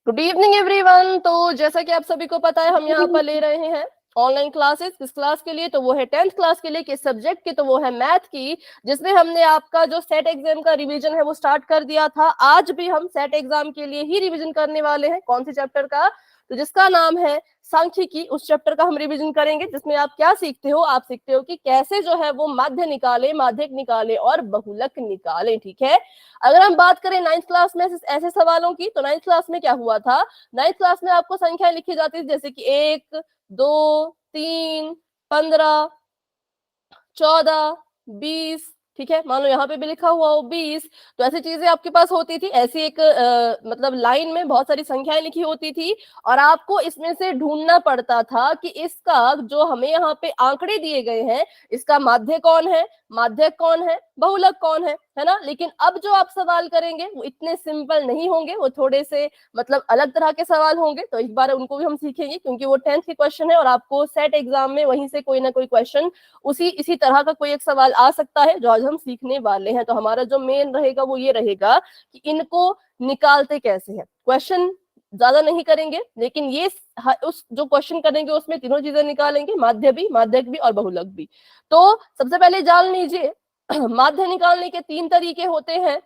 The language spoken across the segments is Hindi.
Good evening everyone. तो जैसा कि आप सभी को पता है, हम यहाँ पर ले रहे हैं ऑनलाइन क्लासेस। किस क्लास के लिए? तो वो है 10th क्लास के लिए। किस सब्जेक्ट की? तो वो है मैथ की, जिसमें हमने आपका जो सेट एग्जाम का रिवीजन है वो स्टार्ट कर दिया था। आज भी हम सेट एग्जाम के लिए ही रिवीजन करने वाले हैं। कौन से चैप्टर का? तो जिसका नाम है सांख्यिकी, उस चैप्टर का हम रिवीजन करेंगे, जिसमें आप क्या सीखते हो? आप सीखते हो कि कैसे जो है वो माध्य निकाले, माध्यक निकाले और बहुलक निकाले। ठीक है। अगर हम बात करें 9th क्लास में ऐसे सवालों की, तो 9th क्लास में क्या हुआ था? 9th क्लास में आपको संख्याएं लिखी जाती थी, जैसे कि 1, 2, 3, 15, 14, 20। ठीक है, मान लो यहाँ पे भी लिखा हुआ हो 20। तो ऐसी चीजें आपके पास होती थी। ऐसी एक मतलब लाइन में बहुत सारी संख्याएं लिखी होती थी, और आपको इसमें से ढूंढना पड़ता था कि इसका जो हमें यहाँ पे आंकड़े दिए गए हैं, इसका माध्य कौन है, माध्यक कौन है, बहुलक कौन है ना। लेकिन अब जो आप सवाल करेंगे वो इतने सिंपल नहीं होंगे, वो थोड़े से मतलब अलग तरह के सवाल होंगे। तो एक बार उनको भी हम सीखेंगे, क्योंकि वो 10th के क्वेश्चन है और आपको सेट एग्जाम में वहीं से कोई ना कोई क्वेश्चन इसी तरह का कोई एक सवाल आ सकता है, जो आज हम सीखने वाले हैं। तो हमारा जो मेन रहेगा वो ये रहेगा कि इनको निकालते कैसे हैं। क्वेश्चन ज्यादा नहीं करेंगे, लेकिन ये उस जो क्वेश्चन करेंगे उसमें तीनों चीजें निकालेंगे, माध्य भी, माध्यक भी और बहुलक भी। तो सबसे पहले जान लीजिए, माध्य निकालने के 3 तरीके होते हैं,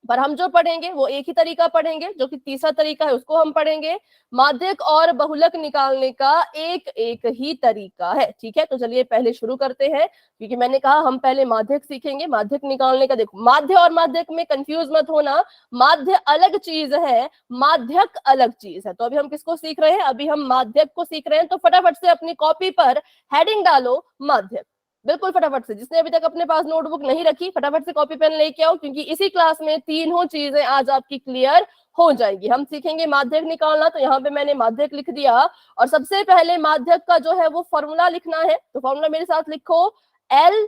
पर हम जो पढ़ेंगे वो एक ही तरीका पढ़ेंगे, जो कि तीसरा तरीका है उसको हम पढ़ेंगे। माध्यक और बहुलक निकालने का एक ही तरीका है। ठीक है, तो चलिए पहले शुरू करते हैं, क्योंकि मैंने कहा हम पहले माध्यक सीखेंगे। माध्यक निकालने का देखो, माध्य और माध्यक में कंफ्यूज मत होना। माध्य अलग चीज है, माध्यक अलग चीज है। तो अभी हम किसको सीख रहे हैं? अभी हम माध्यक को सीख रहे हैं। तो फटाफट से अपनी कॉपी पर हेडिंग डालो माध्यक, बिल्कुल फटाफट से। जिसने अभी तक अपने पास नोटबुक नहीं रखी, फटाफट से कॉपी पेन लेके आओ, क्योंकि इसी क्लास में तीनों चीजें आज आपकी क्लियर हो जाएगी। हम सीखेंगे माध्यक निकालना। तो यहाँ पे मैंने माध्यक लिख दिया, और सबसे पहले माध्यक का जो है वो फॉर्मूला लिखना है। तो फॉर्मूला मेरे साथ लिखो, L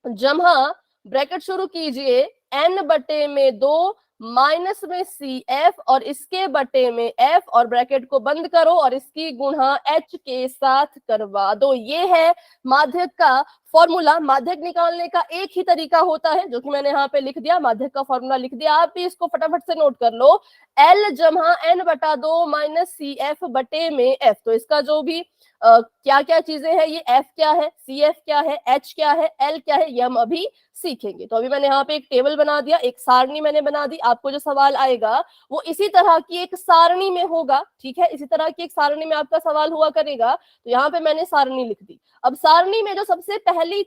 जमा, ब्रैकेट शुरू कीजिए, n/2 माइनस में CF और इसके बटे में F, और ब्रैकेट को बंद करो और इसकी गुणा H के साथ करवा दो। ये है माध्यक का फॉर्मूला। माध्यक निकालने का एक ही तरीका होता है, जो कि मैंने यहाँ पे लिख दिया, माध्यक का फॉर्मूला लिख दिया। आप भी इसको फटाफट से नोट कर लो, L जमा n/2 माइनस CF बटे में F। तो इसका जो भी क्या क्या चीजें हैं, ये F क्या है, CF क्या है, H क्या है, L क्या है, ये हम अभी सीखेंगे। तो अभी मैंने यहाँ पे एक टेबल बना दिया, एक सारणी मैंने बना दी। आपको जो सवाल आएगा वो इसी तरह की एक सारणी में होगा। ठीक है, इसी तरह की एक सारणी में आपका सवाल हुआ करेगा। तो यहाँ पे मैंने सारणी लिख दी। अब सारणी में जो सबसे पहली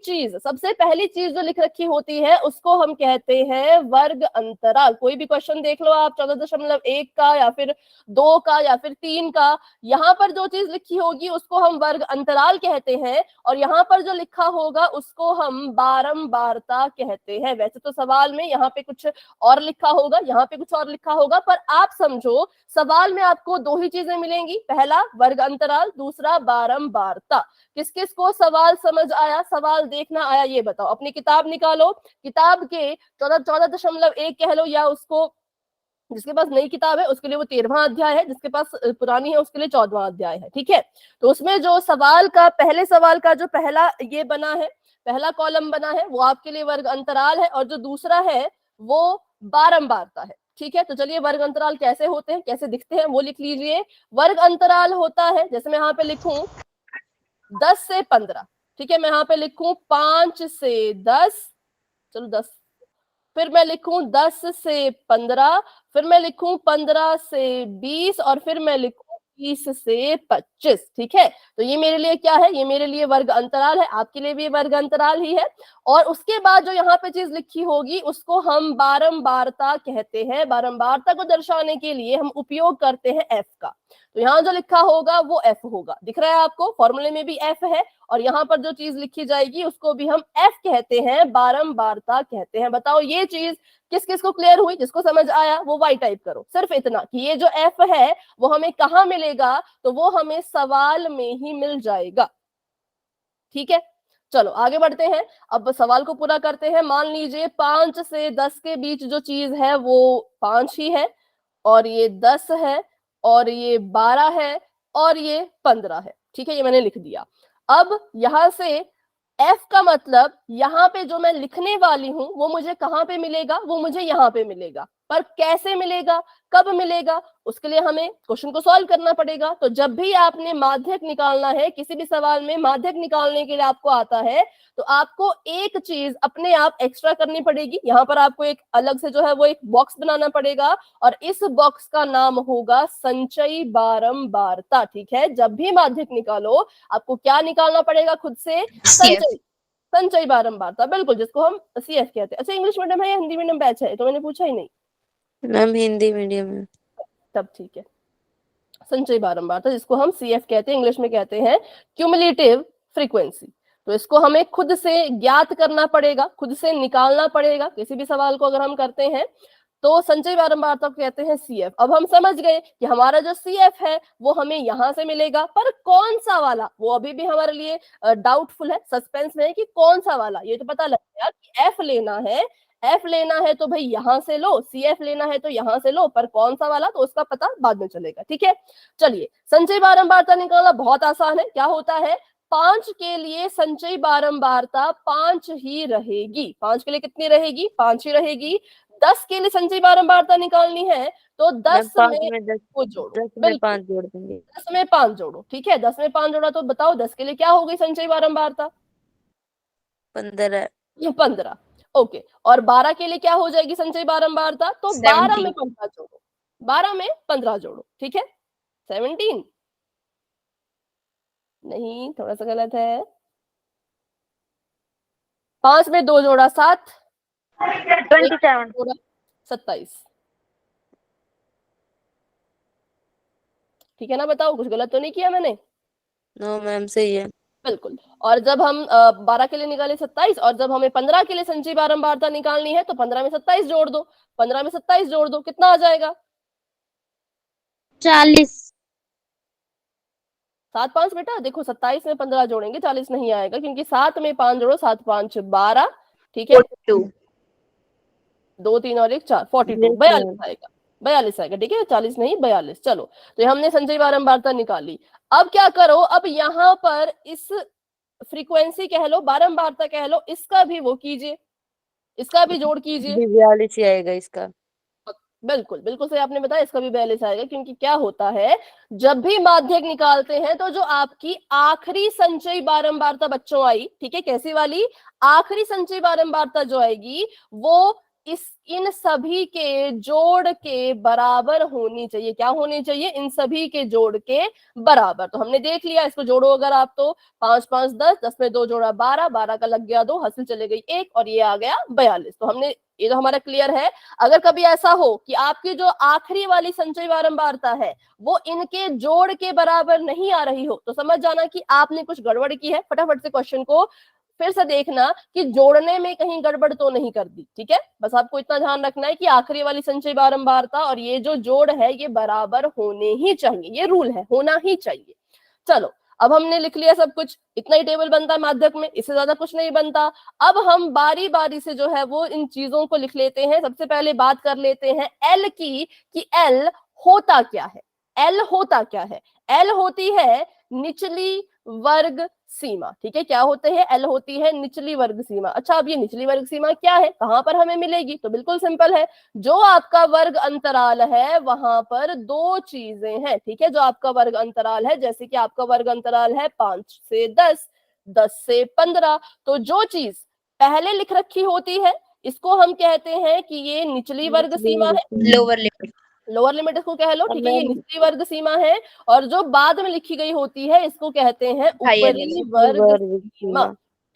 चीज जो लिख रखी होती है, उसको हम कहते हैं वर्ग अंतराल। कोई भी क्वेश्चन देख लो आप, 14.1 का या फिर 2 का या फिर 3 का, यहाँ पर जो चीज लिखी होगी उसको हम वर्ग अंतराल कहते हैं, और यहाँ पर जो लिखा होगा उसको हम बारंबारता कहते हैं। वैसे तो सवाल में यहाँ पे कुछ और लिखा होगा, यहाँ पे कुछ और लिखा होगा, पर आप समझो सवाल में आपको 2 ही चीजें मिलेंगी, पहला वर्ग अंतराल, दूसरा बारंबारता। किस किस को सवाल समझ आया, सवाल देखना आया, ये बताओ। अपनी किताब निकालो, किताब के 14.1 कह लो, या उसको जिसके पास नई किताब है उसके लिए वो 13वां अध्याय है, जिसके पास पुरानी है उसके लिए 14वां अध्याय है। ठीक है, तो उसमें जो सवाल का पहले सवाल का जो पहला ये बना है, पहला कॉलम बना है, वो आपके लिए वर्ग अंतराल है, और जो दूसरा है वो बारंबारता है। ठीक है, तो चलिए वर्ग अंतराल कैसे होते हैं, कैसे दिखते हैं, वो लिख लीजिए। वर्ग अंतराल होता है, जैसे मैं यहाँ पे लिखूं 10 से 15। ठीक है, मैं यहाँ पे लिखूं 5 से 10, चलो 10, फिर मैं लिखूं 10 से 15, फिर मैं लिखूं 15 से 20, और फिर मैं लिखूं 20 से 25। ठीक है, तो ये मेरे लिए क्या है? ये मेरे लिए वर्ग अंतराल है, आपके लिए भी वर्ग अंतराल ही है। और उसके बाद जो यहाँ पे चीज लिखी होगी उसको हम बारंबारता कहते हैं। बारंबारता को दर्शाने के लिए हम उपयोग करते हैं F का। तो यहाँ जो लिखा होगा वो F होगा, दिख रहा है आपको? फॉर्मूले में भी F है, और यहाँ पर जो चीज लिखी जाएगी उसको भी हम F कहते हैं, बारंबारता कहते हैं। बताओ ये चीज किस किस को क्लियर हुई? जिसको समझ आया वो Y टाइप करो, सिर्फ इतना कि ये जो F है वो हमें कहाँ मिलेगा, तो वो हमें सवाल में ही मिल जाएगा। ठीक है, चलो आगे बढ़ते हैं। अब सवाल को पूरा करते हैं। मान लीजिए 5 से 10 के बीच जो चीज है वो 5 ही है, और ये 10 है, और ये 12 है, और ये 15 है। ठीक है, ये मैंने लिख दिया। अब यहां से F का मतलब यहाँ पे जो मैं लिखने वाली हूं वो मुझे कहाँ पे मिलेगा? वो मुझे यहाँ पे मिलेगा। पर कैसे मिलेगा, कब मिलेगा, उसके लिए हमें क्वेश्चन को सॉल्व करना पड़ेगा। तो जब भी आपने माध्यक निकालना है, किसी भी सवाल में माध्यक निकालने के लिए आपको आता है, तो आपको एक चीज अपने आप एक्स्ट्रा करनी पड़ेगी। यहाँ पर आपको एक अलग से जो है वो एक बॉक्स बनाना पड़ेगा, और इस बॉक्स का नाम होगा संचयी बारंबारता। ठीक है, जब भी माध्यक निकालो आपको क्या निकालना पड़ेगा खुद से, संचयी, संचयी बारंबारता, बिल्कुल, जिसको हम सीएफ कहते हैं। अच्छा, इंग्लिश मीडियम है या हिंदी मीडियम बैच है, तो मैंने पूछा ही नहीं। मैम हिंदी मीडियम है। तब ठीक है, संचयी बारंबारता, जिसको हम सीएफ कहते हैं, इंग्लिश में कहते हैं क्यूमुलेटिव फ्रीक्वेंसी। तो इसको हमें खुद से ज्ञात करना पड़ेगा, खुद से निकालना पड़ेगा किसी भी सवाल को अगर हम करते हैं। तो संचयी बारंबारता को कहते हैं सीएफ। अब हम समझ गए कि हमारा जो सीएफ है वो हमें यहां से मिलेगा, पर कौन सा वाला, वो अभी भी हमारे लिए डाउटफुल है, सस्पेंस में है कि कौन सा वाला। ये तो पता लग गया कि एफ लेना है, एफ लेना है तो भाई यहां से लो, सीएफ लेना है तो यहां से लो, पर कौन सा वाला तो उसका पता बाद में चलेगा। ठीक है, चलिए, संचयी बारंबारता निकालना बहुत आसान है। क्या होता है, 5 के लिए संचयी बारंबारता 5 ही रहेगी। 5 के लिए कितनी रहेगी, 5 ही रहेगी। 10 के लिए संचयी बारंबारता निकालनी है तो 10 में 10 को जोड़ो, 10 में बिल्कुल 5 जोड़ देंगे। 10 में 5 जोड़ो। ठीक है, 10 में 5 जोड़ा तो बताओ 10 के लिए क्या हो गई संचयी बारंबारता, 15। 15। ओके, और 12 के लिए क्या हो जाएगी संचयी बारंबारता, तो 12 में 15 जोड़ो, 12 में 15 जोड़ो। ठीक है, 17 नहीं, थोड़ा सा गलत है। 5 में 2 जोड़ा 7, 27। 27। ठीक है ना, बताओ कुछ गलत तो नहीं किया मैंने। नो मैम सही है। बिल्कुल। और जब हम 12 के लिए निकाले 27, और जब हमें 15 के लिए संचयी बारंबारता निकालनी है तो 15 में 27 जोड़ दो, 15 में 27 जोड़ दो, कितना आ जाएगा, 40। 7 5 बेटा, देखो 27 में 15 जोड़ेंगे 40 नहीं आएगा, क्योंकि 7 में 5 जोड़ो, 7 5 12। ठीक है, 42। 2 3 और 1 4, 42, 42 आएगा, 42 आएगा। ठीक है, 40 नहीं 42। चलो, तो ये हमने संचयी बारंबारता निकाली। अब क्या करो, अब यहाँ पर इस फ्रीक्वेंसी कह लो, बारंबारता कह लो, इसका भी वो कीजिए, इसका भी जोड़ कीजिए। 42 ही आएगा इसका। बिल्कुल बिल्कुल सही आपने बताया, इसका भी 42 आएगा, क्योंकि क्या होता है, जब भी माध्यक निकालते हैं तो जो आपकी आखिरी संचयी बारंबारता बच्चों आई, ठीक है, कैसी वाली, आखिरी संचयी बारंबारता जो आएगी वो इन सभी के जोड़ के बराबर होनी चाहिए। क्या होनी चाहिए, इन सभी के जोड़ के बराबर। तो हमने देख लिया, इसको जोड़ो अगर आप तो 5 5 10, 10 में 2 जोड़ा 12, 12 का लग गया 2, हासिल चले गई 1, और ये आ गया 42। तो हमने, ये तो हमारा क्लियर है। अगर कभी ऐसा हो कि आपकी जो आखिरी वाली संचयी बारंबारता है वो इनके जोड़ के बराबर नहीं आ रही हो, तो समझ जाना कि आपने कुछ गड़बड़ की है। फटाफट से क्वेश्चन को फिर से देखना कि जोड़ने में कहीं गड़बड़ तो नहीं कर दी। ठीक है, बस आपको इतना ध्यान रखना है कि आखिरी वाली संचयी बारंबारता और ये जो जोड़ है ये बराबर होने ही चाहिए, ये रूल है, होना ही चाहिए। चलो, अब हमने लिख लिया सब कुछ, इतना ही टेबल बनता है माध्यक में, इससे ज्यादा कुछ नहीं बनता। अब हम बारी बारी से जो है वो इन चीजों को लिख लेते हैं। सबसे पहले बात कर लेते हैं एल की, कि एल होता क्या है। एल होता क्या है, एल होती है निचली वर्ग सीमा। ठीक है, क्या होते हैं, एल होती है निचली वर्ग सीमा। अच्छा, अब ये निचली वर्ग सीमा क्या है, कहां पर हमें मिलेगी, तो बिल्कुल सिंपल है, जो आपका वर्ग अंतराल है वहां पर दो चीजें हैं। ठीक है, जो आपका वर्ग अंतराल है, जैसे कि आपका वर्ग अंतराल है 5 से 10, 10 से 15, तो जो चीज पहले लिख रखी होती है इसको हम कहते हैं कि ये निचली वर्ग सीमा है, लोअर लिमिट। लोअर लिमिट इसको कह लो। अब ठीक है, ये मैम निचली वर्ग सीमा है, और जो बाद में लिखी गई होती है इसको कहते हैं हायर ऊपरी लिमिट। वर्ग वर्ग सीमा। सीमा।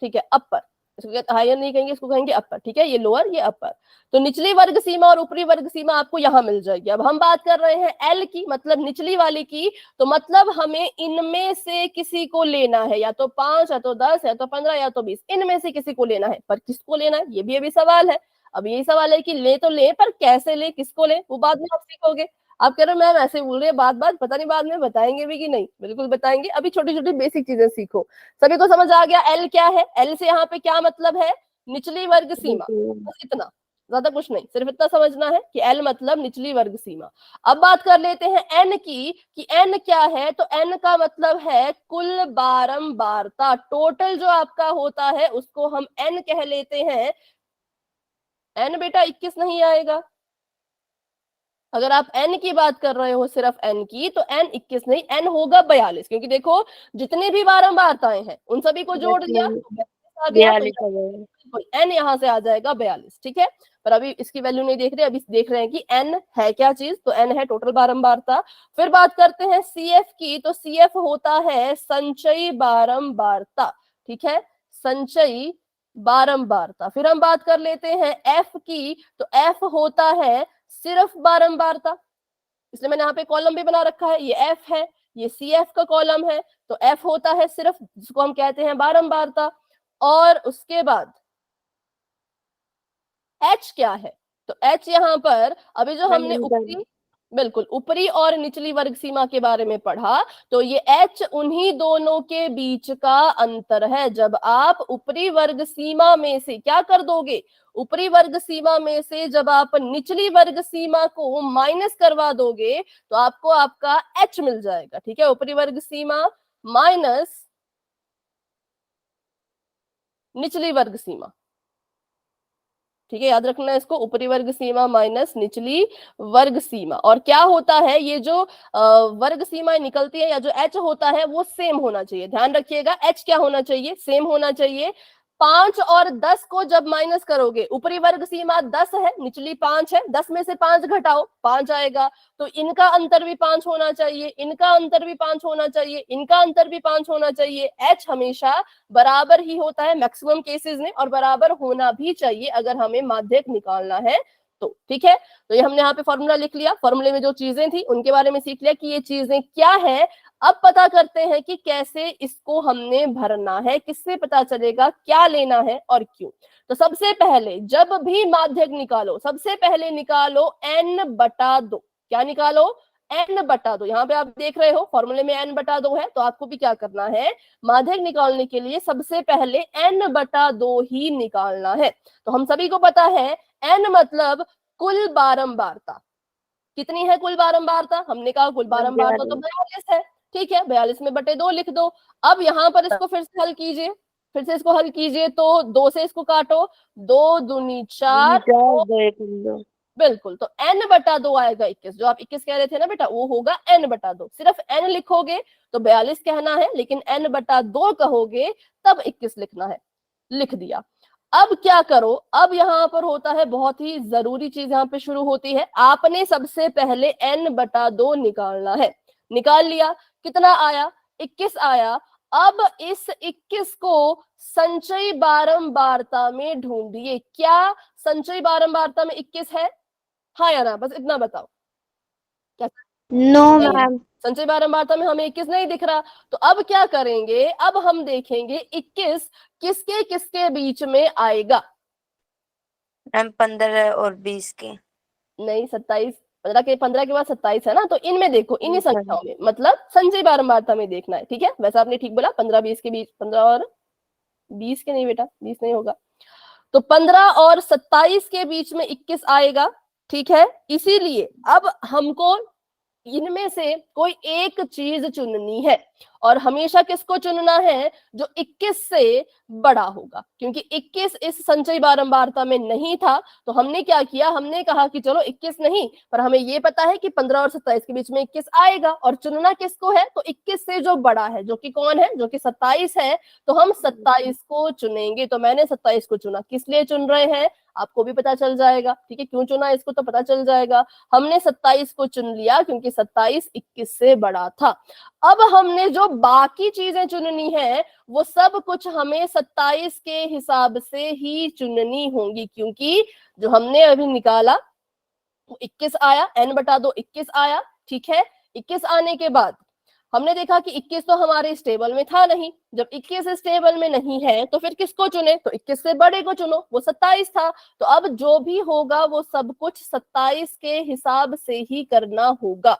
ठीक है, अपर, इसको हायर नहीं कहेंगे, इसको कहेंगे अपर। ठीक है, ये लोअर ये अपर। तो निचली वर्ग सीमा और ऊपरी वर्ग सीमा आपको यहाँ मिल जाएगी। अब हम बात कर रहे हैं एल की, मतलब निचली वाली की, तो मतलब हमें इनमें से किसी को लेना है, या तो 5 या तो 10 या तो 15 या तो 20, इनमें से किसी को लेना है। पर किसको लेना है ये भी अभी सवाल है। अब यही सवाल है कि ले तो ले, पर कैसे ले, किसको ले, वो बाद में आप सीखोगे। आप कह रहे हो मैम ऐसे बोल रहे हैं बात बात, पता नहीं बाद में बताएंगे भी कि नहीं, बिल्कुल बताएंगे, अभी छोटी छोटी बेसिक चीजें सीखो। सभी को समझ आ गया एल क्या है, एल से यहाँ पे क्या मतलब है, निचली वर्ग सीमा, बस इतना, ज्यादा कुछ नहीं, सिर्फ इतना समझना है कि एल मतलब निचली वर्ग सीमा। अब बात कर लेते हैं एन की, कि एन क्या है, तो एन का मतलब है कुल बारंबारता, टोटल जो आपका होता है उसको हम एन कह लेते हैं। एन बेटा 21 नहीं आएगा, अगर आप n की बात कर रहे हो सिर्फ n की, तो n 21 नहीं, n होगा 42, क्योंकि देखो जितने भी बारंबारताएं हैं उन सभी को जोड़ दिया तो 42 आ गया, तो 42 आ जाएगा। बिल्कुल n यहाँ से आ जाएगा 42। ठीक है, पर अभी इसकी वैल्यू नहीं देख रहे, अभी देख रहे हैं कि n है क्या चीज, तो n है टोटल बारंबारता। फिर बात करते हैं CF की, तो CF होता है संचयी बारंबारता। ठीक है, संचयी बारंबारता। फिर हम बात कर लेते हैं F की, तो F होता है सिर्फ बारंबारता, इसलिए मैंने यहाँ पे कॉलम भी बना रखा है, ये F है, ये CF का कॉलम है, तो F होता है सिर्फ, जिसको हम कहते हैं बारंबारता। और उसके बाद H क्या है, तो H यहाँ पर अभी जो हमने ऊपरी, बिल्कुल ऊपरी और निचली वर्ग सीमा के बारे में पढ़ा, तो ये H उन्हीं दोनों के बीच का अंतर है। जब आप ऊपरी वर्ग सीमा में से क्या कर दोगे, ऊपरी वर्ग सीमा में से जब आप निचली वर्ग सीमा को माइनस करवा दोगे तो आपको आपका H मिल जाएगा। ठीक है, ऊपरी वर्ग सीमा माइनस निचली वर्ग सीमा। ठीक है, याद रखना है इसको, ऊपरी वर्ग सीमा माइनस निचली वर्ग सीमा। और क्या होता है, ये जो वर्ग सीमाएं निकलती है या जो H होता है वो सेम होना चाहिए, ध्यान रखिएगा, H क्या होना चाहिए, सेम होना चाहिए। 5 और 10 को जब माइनस करोगे, ऊपरी वर्ग सीमा 10 है, निचली 5 है, 10 में से 5 घटाओ 5 आएगा, तो इनका अंतर भी 5 होना चाहिए, इनका अंतर भी 5 होना चाहिए, इनका अंतर भी 5 होना चाहिए। H हमेशा बराबर ही होता है मैक्सिमम केसेस में, और बराबर होना भी चाहिए अगर हमें माध्यक निकालना है तो। ठीक है, तो ये हमने यहाँ पे फॉर्मूला लिख लिया, फॉर्मूले में जो चीजें थी उनके बारे में सीख लिया कि ये चीजें क्या है। अब पता करते हैं कि कैसे इसको हमने भरना है, किससे पता चलेगा क्या लेना है और क्यों। तो सबसे पहले जब भी माध्यक निकालो, सबसे पहले निकालो n/2। क्या निकालो, n/2। यहाँ पे आप देख रहे हो फॉर्मूले में n/2 है, तो आपको भी क्या करना है, माध्यक निकालने के लिए सबसे पहले n/2 ही निकालना है। तो हम सभी को पता है n मतलब कुल बारंबारता। कितनी है कुल बारंबारता, हमने कहा कुल बारंबारता तो 42 है। ठीक है, 42 में बटे 2 लिख दो। अब यहाँ पर इसको फिर से हल कीजिए, फिर से इसको हल कीजिए, तो 2 से इसको काटो, 2 दूनी 4, बिल्कुल, तो n/2 आएगा 21। जो आप 21 कह रहे थे ना बेटा, वो होगा n/2। सिर्फ n लिखोगे तो 42 कहना है, लेकिन n/2 कहोगे तब 21 लिखना है। लिख दिया। अब क्या करो, अब यहाँ पर होता है बहुत ही जरूरी चीज, यहाँ पे शुरू होती है, आपने सबसे पहले n/2 निकालना है। निकाल लिया, कितना आया, 21 आया। अब इस 21 को संचयी बारंबारता में ढूंढिए, क्या संचयी बारंबारता में 21 है, हाँ या ना, बस इतना बताओ। क्या, नो नहीं, मैम। संचयी बारंबारता में हमें 21 नहीं दिख रहा। तो अब क्या करेंगे, अब हम देखेंगे 21 किसके किसके बीच में आएगा। मैम 15 और 20 के। नहीं, 27, 15 के बाद 27 है ना, तो इनमें देखो, इन्हीं संख्याओं में, मतलब संचयी बारंबारता में देखना है। ठीक है, वैसे आपने ठीक बोला, 15-20 के बीच, 15 और 20 के नहीं बेटा, 20 नहीं होगा, तो 15 और 27 के बीच में 21 आएगा। ठीक है, इसीलिए अब हमको इनमें से कोई एक चीज चुननी है, और हमेशा किसको चुनना है, जो 21 से बड़ा होगा, क्योंकि 21 इस संचयी बारंबारता में नहीं था। तो हमने क्या किया, हमने कहा कि चलो 21 नहीं, पर हमें ये पता है कि 15 और 27 के बीच में 21 आएगा, और चुनना किसको है, तो 21 से जो बड़ा है, जो कि कौन है, जो कि 27 है, तो हम 27 को चुनेंगे। तो मैंने 27 को चुना, किस लिए चुन रहे हैं आपको भी पता चल जाएगा। ठीक है, क्यों चुना इसको तो पता चल जाएगा। हमने 27 को चुन लिया क्योंकि 27 21 से बड़ा था। अब हमने जो बाकी चीजें चुननी है वो सब कुछ हमें 27 के हिसाब से ही चुननी होंगी, क्योंकि जो हमने अभी निकाला वो 21 आया, n/2 21 आया। ठीक है, 21 आने के बाद हमने देखा कि 21 तो हमारे इस टेबल में था नहीं। जब 21 इस टेबल में नहीं है तो फिर किसको चुने, तो 21 से बड़े को चुनो, वो 27 था। तो अब जो भी होगा वो सब कुछ 27 के हिसाब से ही करना होगा।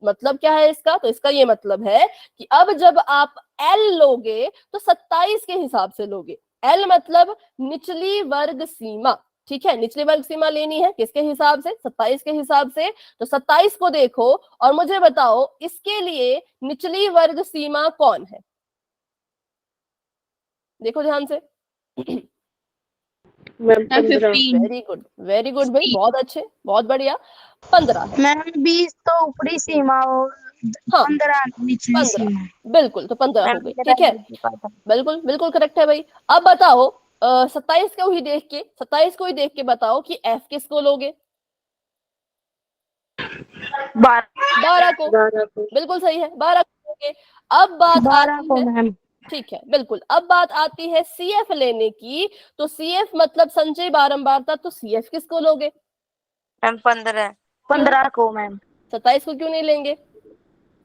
मतलब क्या है इसका, तो इसका ये मतलब है कि अब जब आप L लोगे तो 27 के हिसाब से लोगे। L मतलब निचली वर्ग सीमा। ठीक है, निचली वर्ग सीमा लेनी है किसके हिसाब से, 27 के हिसाब से। तो 27 को देखो और मुझे बताओ इसके लिए निचली वर्ग सीमा कौन है, देखो ध्यान से। मैम 15। वेरी गुड भाई, बहुत अच्छे, बहुत बढ़िया। 15 है। मैम 20 तो ऊपरी सीमा और हाँ 15 निचली 15, सीमा। बिल्कुल, तो 15 हो मैम गई, मेरा ठीक है। नहीं पता। बिल्कुल बिल्कुल करेक्ट है भाई। अब बताओ 27 को ही देख के, 27 को ही देख के बताओ कि एफ किसको लोगे? 12 को। 12 को। बिल्कुल सही है, 12 को लोगे। अब बात 12 आती को है, मैम। ठीक है बिल्कुल, अब बात आती है सीएफ लेने की। तो सीएफ मतलब संचयी बारंबारता, तो सीएफ किसको लोगे? मैम 15। 15 को मैम। 27 को क्यों नहीं लेंगे?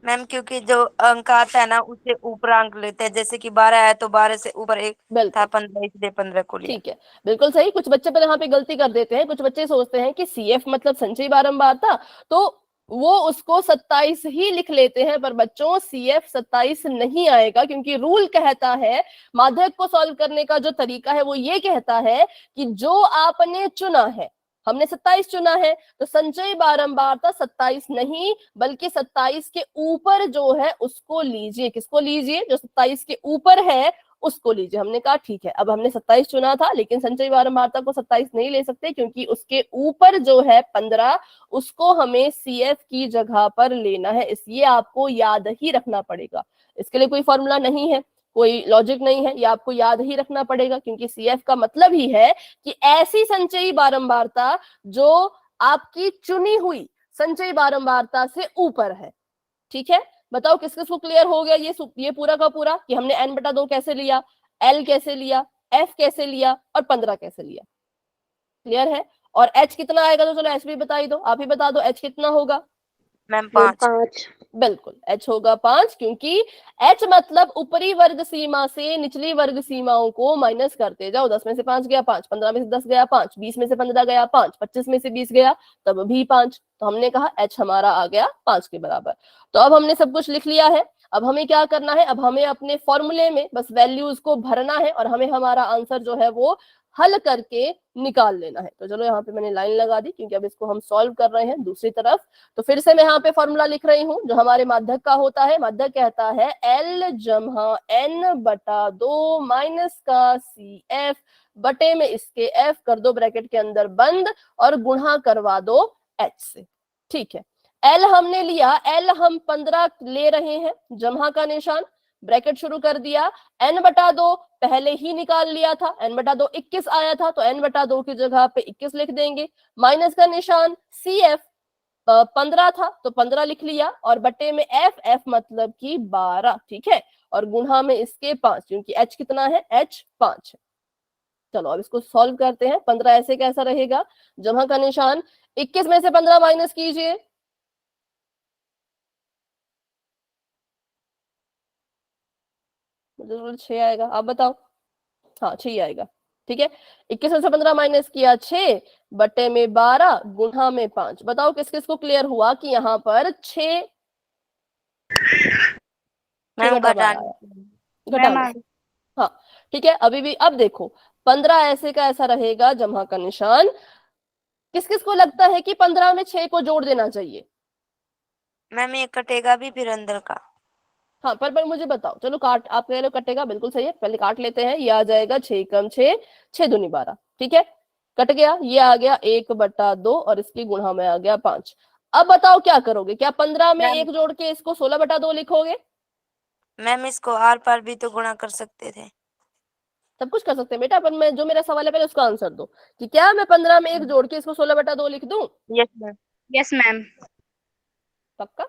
मैम क्योंकि जो अंक आता है ना उससे ऊपर अंक लेते हैं, जैसे कि 12 है तो 12 से ऊपर एक था बिल्कुल 15, इसलिए 15 को लिया। ठीक है, बिल्कुल सही। कुछ बच्चे पर यहाँ पे गलती कर देते हैं, कुछ बच्चे सोचते हैं कि सीएफ मतलब संचयी बारंबारता, तो वो उसको 27 ही लिख लेते हैं। पर बच्चों सीएफ 27 नहीं आएगा, क्योंकि रूल कहता है, माध्यक को सॉल्व करने का जो तरीका है वो ये कहता है कि जो आपने चुना है, हमने 27 चुना है, तो संचयी बारंबारता 27 नहीं बल्कि 27 के ऊपर जो है उसको लीजिए। किसको लीजिए? जो 27 के ऊपर है उसको लीजिए। हमने कहा ठीक है, अब हमने 27 चुना था, लेकिन संचयी बारंबारता को 27 नहीं ले सकते, क्योंकि उसके ऊपर जो है 15, उसको हमें सीएफ की जगह पर लेना है। इसलिए आपको याद ही रखना पड़ेगा, इसके लिए कोई फॉर्मूला नहीं है, कोई लॉजिक नहीं है, ये आपको याद ही रखना पड़ेगा, क्योंकि सीएफ का मतलब ही है कि ऐसी संचयी बारंबारता जो आपकी चुनी हुई संचयी बारंबारता से ऊपर है। ठीक है, बताओ किस किस को क्लियर हो गया ये पूरा का पूरा, कि हमने n/2 कैसे लिया, l कैसे लिया, f कैसे लिया और 15 कैसे लिया? क्लियर है? और h कितना आएगा? तो चलो h भी बता ही दो, आप ही बता दो h कितना होगा। Ma'am ma'am 5। 5। बिल्कुल h होगा 5, क्योंकि h मतलब ऊपरी वर्ग सीमा से निचली वर्ग सीमाओं को माइनस करते जाओ। 10 में से 5 गया 5, 15 में से 10 गया 5, 20 में से 15 गया 5, 25 में से 20 गया तब भी 5। तो हमने कहा h हमारा आ गया 5 के बराबर। तो अब हमने सब कुछ लिख लिया है। अब हमें क्या करना है? अब हमें अपने फॉर्मूले में बस वैल्यूज को भरना है, और हमें हमारा आंसर जो है वो हल करके निकाल लेना है। तो चलो यहाँ पे मैंने लाइन लगा दी, क्योंकि अब इसको हम सॉल्व कर रहे हैं दूसरी तरफ। तो फिर से मैं यहाँ पे फॉर्मूला लिख रही हूँ जो हमारे माध्यक का होता है। माध्यक कहता है L जमा n/2 माइनस का CF बटे में इसके F कर दो ब्रैकेट के अंदर बंद, और गुणा करवा दो H से। ठीक है, L हमने लिया, L हम 15 ले रहे हैं, जमा का निशान, ब्रैकेट शुरू कर दिया। n/2 पहले ही निकाल लिया था, n/2 21 आया था, तो n/2 की जगह पे 21 लिख देंगे। माइनस का निशान, CF 15 था तो 15 लिख लिया, और बटे में F मतलब कि 12। ठीक है, और गुणा में इसके 5, क्योंकि H कितना है? H 5 है। चलो अब इसको सॉल्व करते हैं। 15 ऐसे कैसा रहेगा? जमा का निशान, 21 में से 15 माइनस कीजिए, मतलब 6 आएगा। आप बताओ। हाँ 6 आएगा। ठीक है, 21 में से 15 माइनस किया 6 बटे में 12 गुणा में 5। बताओ किस किस को क्लियर हुआ कि यहाँ पर 6 मैम घटा 12 घटाने आया, के घटाने से। हाँ ठीक है, अभी भी अब देखो 15 ऐसे का ऐसा रहेगा, जमा का निशान। किस किस को लगता है कि 15 में 6 को जोड़ देना चाहिए? मैम ये कटेगा भी फिर अंदर का। हाँ पर मुझे बताओ, चलो काट, आप कह रहे हो कटेगा, बिल्कुल सही है, पहले काट लेते हैं। ये आ जाएगा 6 कम 6, 6 दूनी 12। ठीक है, कट गया, ये आ गया 1/2 और इसकी गुणा में आ गया 5। अब बताओ क्या करोगे? क्या 15 में मैम 1 जोड़ के इसको 16/2 लिखोगे? मैम इसको आर पार भी तो गुणा कर सकते थे। सब कुछ कर सकते हैं बेटा, पर मैं जो मेरा सवाल है पहले उसका आंसर दो, कि क्या मैं 15 में 1 जोड़ के इसको 16/2 लिख दूं? Yes ma'am. Yes ma'am. पक्का?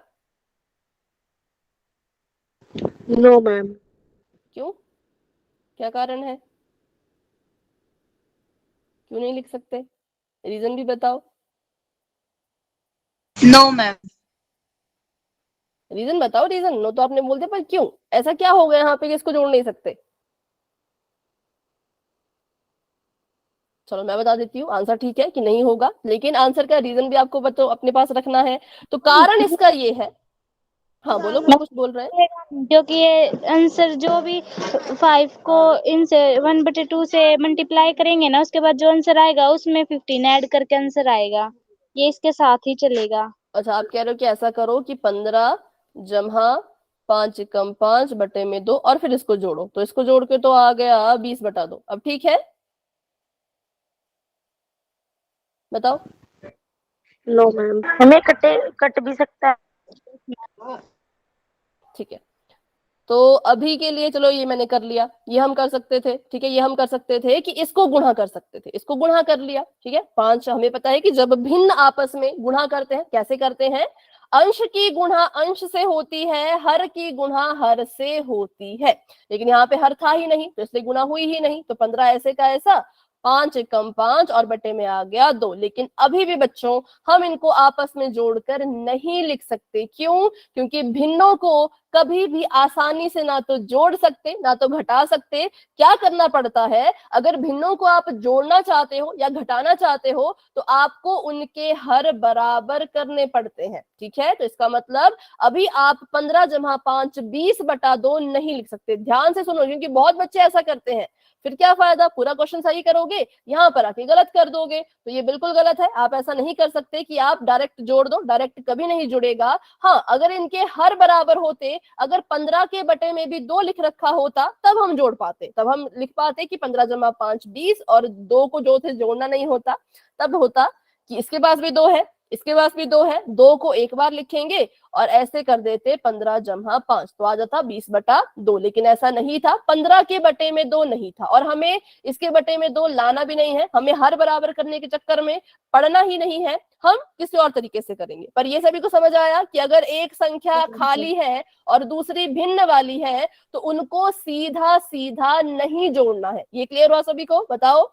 No ma'am. क्यों, क्या कारण है, क्यों नहीं लिख सकते? रीजन भी बताओ। No ma'am. रीजन बताओ, रीजन। नो तो आपने बोलते, पर क्यों, ऐसा क्या हो गया यहाँ पे कि इसको जोड़ नहीं सकते? चलो मैं बता देती हूँ आंसर, ठीक है कि नहीं होगा, लेकिन आंसर का रीजन भी आपको बतो अपने पास रखना है। तो कारण इसका ये है, हाँ बोलो, कुछ बोल रहे हैं। क्योंकि ये आंसर जो भी 5 को इनसे 1/2 से मल्टीप्लाई करेंगे ना, उसके बाद जो आंसर आएगा उसमें 15 ऐड करके आंसर आएगा, ये इसके साथ ही चलेगा। अच्छा, आप कह रहे हो कि ऐसा करो कि 15 जमा 5 कम 5 बटे में 2, और फिर इसको जोड़ो, तो इसको जोड़ के तो आ गया 20/2। अब ठीक है, बताओ। No ma'am. हमें कट भी सकता है। ठीक है, तो अभी के लिए चलो ये मैंने कर लिया, ये हम कर सकते थे, ठीक है, ये हम कर सकते थे कि इसको गुणा कर सकते थे, इसको गुणा कर लिया, ठीक है। 5 हमें पता है कि जब भिन्न आपस में गुणा करते हैं कैसे करते हैं, अंश की गुणा अंश से होती है, हर की गुणा हर से होती है, लेकिन यहाँ पे हर था ही नहीं तो इसलिए गुणा हुई ही नहीं, तो 15 ऐसे का ऐसा, 5 एकम 5 और बटे में आ गया 2। लेकिन अभी भी बच्चों हम इनको आपस में जोड़कर नहीं लिख सकते, क्यों? क्योंकि भिन्नों को कभी भी आसानी से ना तो जोड़ सकते ना तो घटा सकते। क्या करना पड़ता है, अगर भिन्नों को आप जोड़ना चाहते हो या घटाना चाहते हो तो आपको उनके हर बराबर करने पड़ते हैं, ठीक है। तो इसका मतलब अभी आप 15 जमा 5 20 बटा 2 नहीं लिख सकते। ध्यान से सुनो, क्योंकि बहुत बच्चे ऐसा करते हैं, फिर क्या फायदा, पूरा क्वेश्चन सही करोगे यहाँ पर आके गलत कर दोगे, तो ये बिल्कुल गलत है। आप ऐसा नहीं कर सकते कि आप डायरेक्ट जोड़ दो, डायरेक्ट कभी नहीं जुड़ेगा। हाँ, अगर इनके हर बराबर होते, अगर 15 के बटे में भी 2 लिख रखा होता तब हम जोड़ पाते, तब हम लिख पाते कि 15 जमा 5 20 और 2 को जो थे जोड़ना नहीं होता, तब होता कि इसके पास भी 2 है, इसके पास भी 2 है, 2 को एक बार लिखेंगे और ऐसे कर देते 15 जमा 5 तो आ जाता 20 बटा 2। लेकिन ऐसा नहीं था, 15 के बटे में 2 नहीं था और हमें इसके बटे में 2 लाना भी नहीं है, हमें हर बराबर करने के चक्कर में पढ़ना ही नहीं है, हम किसी और तरीके से करेंगे। पर ये सभी को समझ आया कि अगर एक संख्या खाली है और दूसरी भिन्न वाली है तो उनको सीधा सीधा नहीं जोड़ना है। ये क्लियर हुआ सभी को? बताओ।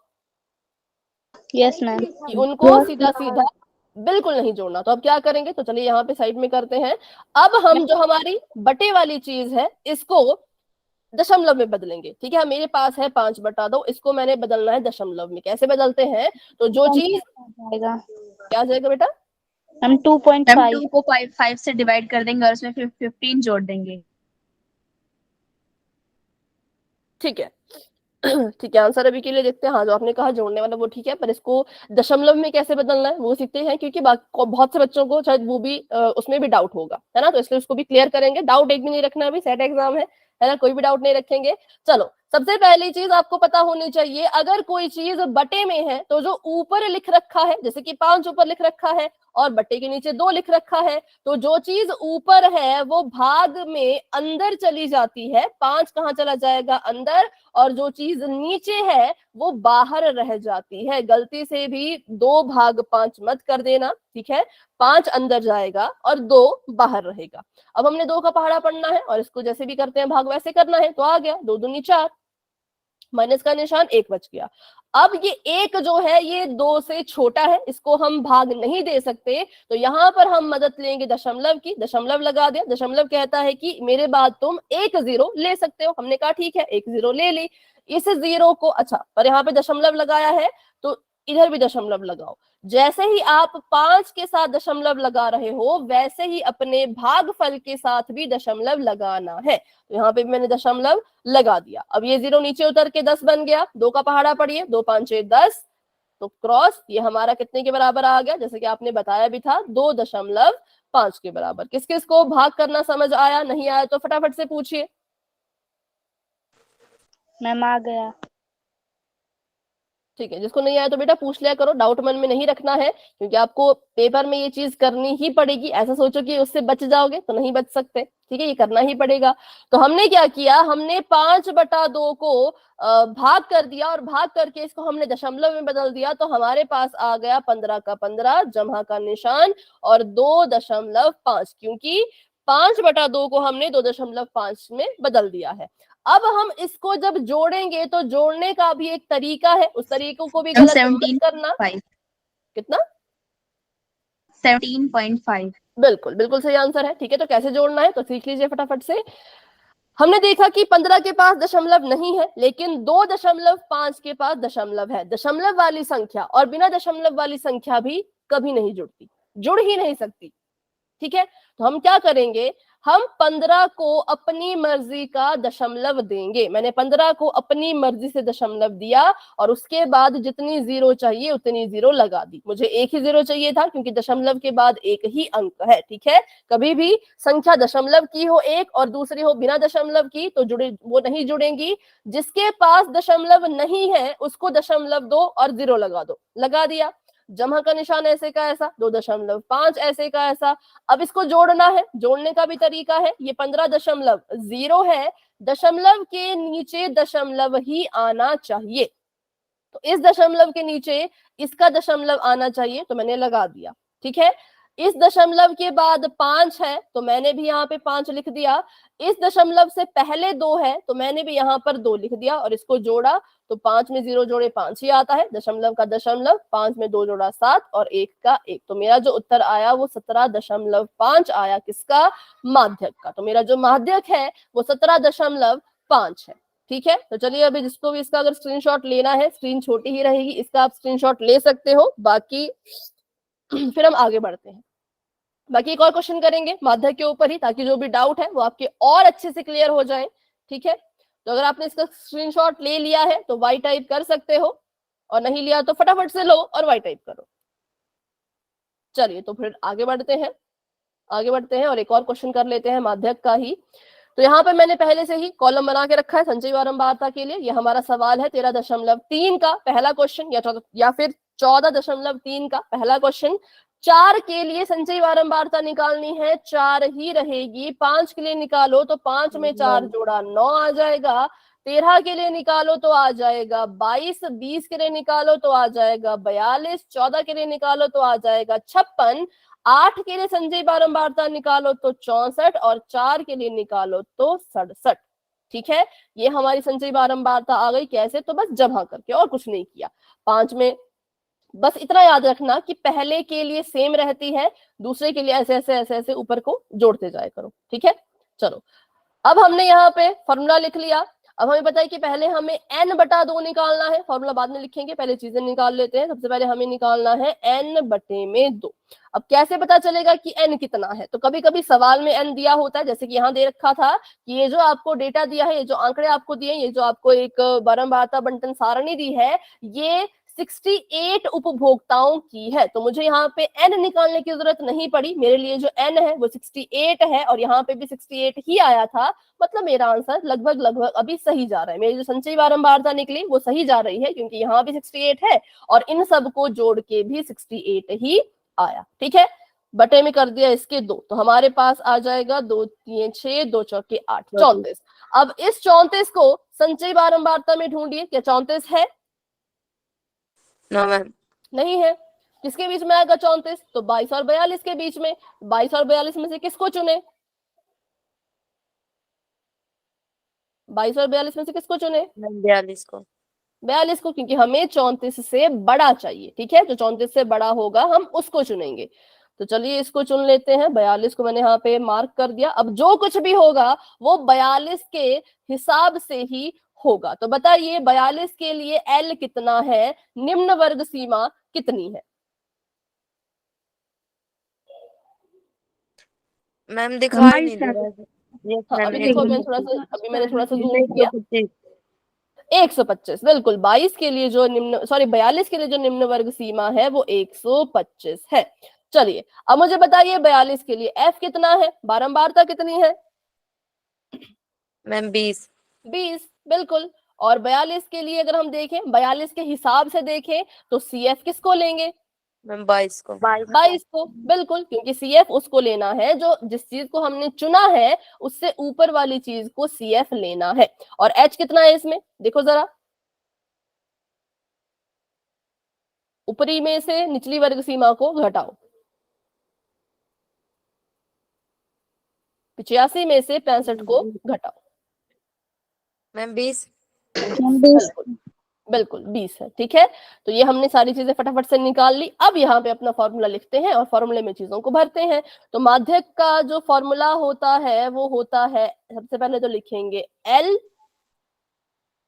Yes ma'am. कि उनको सीधा सीधा बिल्कुल नहीं जोड़ना। तो अब क्या करेंगे, तो चलिए यहाँ पे साइड में करते हैं। अब हम जो हमारी बटे वाली चीज है इसको दशमलव में बदलेंगे, ठीक है। मेरे पास है 5 बटा 2, इसको मैंने बदलना है दशमलव में। कैसे बदलते हैं, तो जो चीज जाएगा क्या जाएगा बेटा, हम 2.5 2 को 5 से डिवाइड कर देंगे और उसमें फिर 15 जोड़ देंगे। ठीक है। ठीक है, आंसर अभी के लिए देखते हैं। हाँ, जो आपने कहा जोड़ने वाला वो ठीक है, पर इसको दशमलव में कैसे बदलना है वो सीखते हैं, क्योंकि बहुत से बच्चों को शायद वो भी उसमें भी डाउट होगा, है ना। तो इसलिए उसको भी क्लियर करेंगे। डाउट एक भी नहीं रखना, अभी सेट एग्जाम है ना, कोई भी डाउट नहीं रखेंगे। चलो, सबसे पहली चीज आपको पता होनी चाहिए, अगर कोई चीज बटे में है तो जो ऊपर लिख रखा है, जैसे कि 5 ऊपर लिख रखा है और बटे के नीचे 2 लिख रखा है, तो जो चीज ऊपर है वो भाग में अंदर चली जाती है, 5 कहाँ चला जाएगा, अंदर, और जो चीज नीचे है वो बाहर रह जाती है। गलती से भी 2 भाग 5 मत कर देना, ठीक है। 5 अंदर जाएगा और 2 बाहर रहेगा। अब हमने 2 का पहाड़ा पढ़ना है और इसको जैसे भी करते हैं भाग वैसे करना है, तो आ गया 2 दूनी 4, माइनस का निशान 1 बच गया। अब ये 1 जो है ये 2 से छोटा है, इसको हम भाग नहीं दे सकते, तो यहां पर हम मदद लेंगे दशमलव की। दशमलव लगा दिया, दशमलव कहता है कि मेरे बाद तुम 1 0 ले सकते हो। हमने कहा ठीक है, 1 0 ले ली। इस 0 को, अच्छा, पर यहाँ पे दशमलव लगाया है तो इधर भी दशमलव लगाओ। जैसे ही आप 5 के साथ दशमलव लगा रहे हो वैसे ही अपने भागफल के साथ भी दशमलव लगाना है। तो यहाँ पे भी मैंने दशमलव लगा दिया। अब ये 0 नीचे उतर के 10 बन गया। 2 का पहाड़ा पढ़िए, 2 5 6 10, तो क्रॉस, ये हमारा कितने के बराबर आ गया, जैसे कि आपने बताया भी था 2.5 के बराबर। किस किस को भाग करना समझ आया, नहीं आया तो फटाफट से पूछिए। मैम आ गया। ठीक है, जिसको नहीं आया तो बेटा पूछ लिया करो, डाउट मन में नहीं रखना है, क्योंकि आपको पेपर में ये चीज करनी ही पड़ेगी। ऐसा सोचो कि उससे बच जाओगे, तो नहीं बच सकते, ठीक है, ये करना ही पड़ेगा। तो हमने क्या किया, हमने 5 बटा 2 को भाग कर दिया और भाग करके इसको हमने दशमलव में बदल दिया, तो हमारे पास आ गया 15 का 15, जमा का निशान और 2.5, क्योंकि 5 बटा 2 को हमने 2.5 में बदल दिया है। अब हम इसको जब जोड़ेंगे तो जोड़ने का भी एक तरीका है, उस तरीकों को भी गलत मत करना। 17.5 कितना? 17.5। बिल्कुल बिल्कुल सही आंसर है, ठीक है। तो कैसे जोड़ना है तो सीख लीजिए फटाफट से। हमने देखा कि 15 के पास दशमलव नहीं है, लेकिन 2.5 के पास दशमलव है। दशमलव वाली संख्या और बिना दशमलव वाली संख्या भी कभी नहीं जुड़ती, जुड़ ही नहीं सकती, ठीक है। तो हम क्या करेंगे, हम 15 को अपनी मर्जी का दशमलव देंगे। मैंने 15 को अपनी मर्जी से दशमलव दिया और उसके बाद जितनी 0 चाहिए उतनी 0 लगा दी। मुझे 1 ही 0 चाहिए था, क्योंकि दशमलव के बाद 1 ही अंक है, ठीक है। कभी भी संख्या दशमलव की हो 1 और दूसरी हो बिना दशमलव की तो वो नहीं जुड़ेंगी। जिसके पास दशमलव नहीं है उसको दशमलव दो और 0 लगा दो, लगा दिया। जमा का निशान ऐसे का ऐसा, 2.5 ऐसे का ऐसा। अब इसको जोड़ना है, जोड़ने का भी तरीका है, ये 15.0 है, दशमलव के नीचे दशमलव ही आना चाहिए, तो इस दशमलव के नीचे इसका दशमलव आना चाहिए, तो मैंने लगा दिया। ठीक है, इस दशमलव के बाद 5 है तो मैंने भी यहाँ पे 5 लिख दिया, इस दशमलव से पहले 2 है तो मैंने भी यहाँ पर 2 लिख दिया, और इसको जोड़ा तो 5 में 0 जोड़े 5 ही आता है, दशमलव का दशमलव, 5 में 2 जोड़ा 7 और 1 का 1, तो मेरा जो उत्तर आया वो 17.5 आया, किसका? माध्यक का। तो मेरा जो माध्यक है वो 17.5 है। ठीक है, तो चलिए अभी जिसको भी इसका अगर स्क्रीनशॉट लेना है, स्क्रीन छोटी ही रहेगी, इसका आप स्क्रीनशॉट ले सकते हो, बाकी फिर हम आगे बढ़ते हैं। बाकी एक और क्वेश्चन करेंगे माध्यक के ऊपर ही, ताकि जो भी डाउट है वो आपके और अच्छे से क्लियर हो जाए। ठीक है, तो अगर आपने इसका स्क्रीनशॉट ले लिया है तो वाई टाइप कर सकते हो, और नहीं लिया तो फटाफट से लो और वाई टाइप करो। चलिए तो फिर आगे बढ़ते हैं और एक और क्वेश्चन कर लेते हैं माध्यक का ही। तो यहाँ पे मैंने पहले से ही कॉलम बना के रखा है संचयी बारंबारता के लिए। ये हमारा सवाल है 13.3 का पहला क्वेश्चन, या फिर 14.3 का पहला क्वेश्चन। 4 के लिए संचयी बारंबारता निकालनी है, 4 ही रहेगी। 5 के लिए निकालो तो 5 में 4 जोड़ा 9 आ जाएगा। 13 के लिए निकालो तो आ जाएगा 22, 20 के लिए निकालो तो आ जाएगा 42, 14 के लिए निकालो तो आ जाएगा 56, 8 के लिए संचयी बारंबारता निकालो तो 64, और 4 के लिए निकालो तो 67। ठीक है, ये हमारी संचयी बारंबारता आ गई। कैसे? तो बस जमा करके, और कुछ नहीं किया। 5 में बस इतना याद रखना कि पहले के लिए सेम रहती है, दूसरे के लिए ऐसे ऐसे ऐसे ऐसे ऊपर को जोड़ते जाया करो। ठीक है, चलो अब हमने यहाँ पे फॉर्मूला लिख लिया। अब हमें पता है कि पहले हमें n/2 निकालना है, फॉर्मूला बाद में लिखेंगे, पहले चीजें निकाल लेते हैं। सबसे पहले हमें निकालना है n/2। अब कैसे पता चलेगा कि n कितना है? तो कभी कभी सवाल में n दिया होता है, जैसे कि यहाँ दे रखा था कि ये जो आपको डेटा दिया है, ये जो आंकड़े आपको दिए, ये जो आपको एक बारंबारता बंटन सारणी दी है, ये 68 उपभोक्ताओं की है। तो मुझे यहाँ पे n निकालने की जरूरत नहीं पड़ी, मेरे लिए जो n है वो 68 है, और यहाँ पे भी 68 ही आया था। मतलब मेरा आंसर लगभग लगभग अभी सही जा रहा है। मेरी जो संचयी बारंबारता निकली वो सही जा रही है, क्योंकि यहाँ भी 68 है और इन सब को जोड़ के भी 68 ही आया। ठीक है, बटे में कर दिया इसके 2, तो हमारे पास आ जाएगा 2 3 6, 2 चौके 8, 34। अब इस 34 को संचयी बारंबारता में ढूंढिए, क्या 34 है? नो मैम, नहीं है। किसके बीच में आएगा 34? तो 22 और 42 के बीच में। 22 और 42 में से किसको चुने? 22 और 42 में से किसको चुने? 42 को। 42 को, क्योंकि हमें 34 से बड़ा चाहिए। ठीक है, जो 34 से बड़ा होगा हम उसको चुनेंगे। तो चलिए इसको चुन लेते हैं। 42 को मैंने यहाँ पे मार्क कर दिया। अब जो कुछ भी होगा वो 42 के हिसाब से ही होगा। तो बताइए 42 के लिए L कितना है, निम्न वर्ग सीमा कितनी है? मैम दिखाई नहीं दे रहा है। यस हाँ, मैम, अभी देखो मैंने थोड़ा सा जूम किया। 125, बिल्कुल। 22 के लिए जो 42 के लिए जो निम्न वर्ग सीमा है वो 125 है। चलिए अब मुझे बताइए 42 के लिए F कितना है, बारंबारता कितनी है? मैम 20। बिल्कुल। और 42 के लिए अगर हम देखें, 42 के हिसाब से देखें तो CF किसको लेंगे? मैम 22 को। 22 को, बिल्कुल, क्योंकि CF उसको लेना है जो जिस चीज को हमने चुना है उससे ऊपर वाली चीज को CF लेना है। और H कितना है इसमें? देखो जरा, ऊपरी में से निचली वर्ग सीमा को घटाओ। 85 में से 65 को घटाओ। मैम 20। बिल्कुल 20 है। ठीक है, तो ये हमने सारी चीजें फटाफट से निकाल ली। अब यहाँ पे अपना फॉर्मूला लिखते हैं और फॉर्मूले में चीजों को भरते हैं। तो माध्यक का जो फॉर्मूला होता है वो होता है, सबसे पहले तो लिखेंगे L,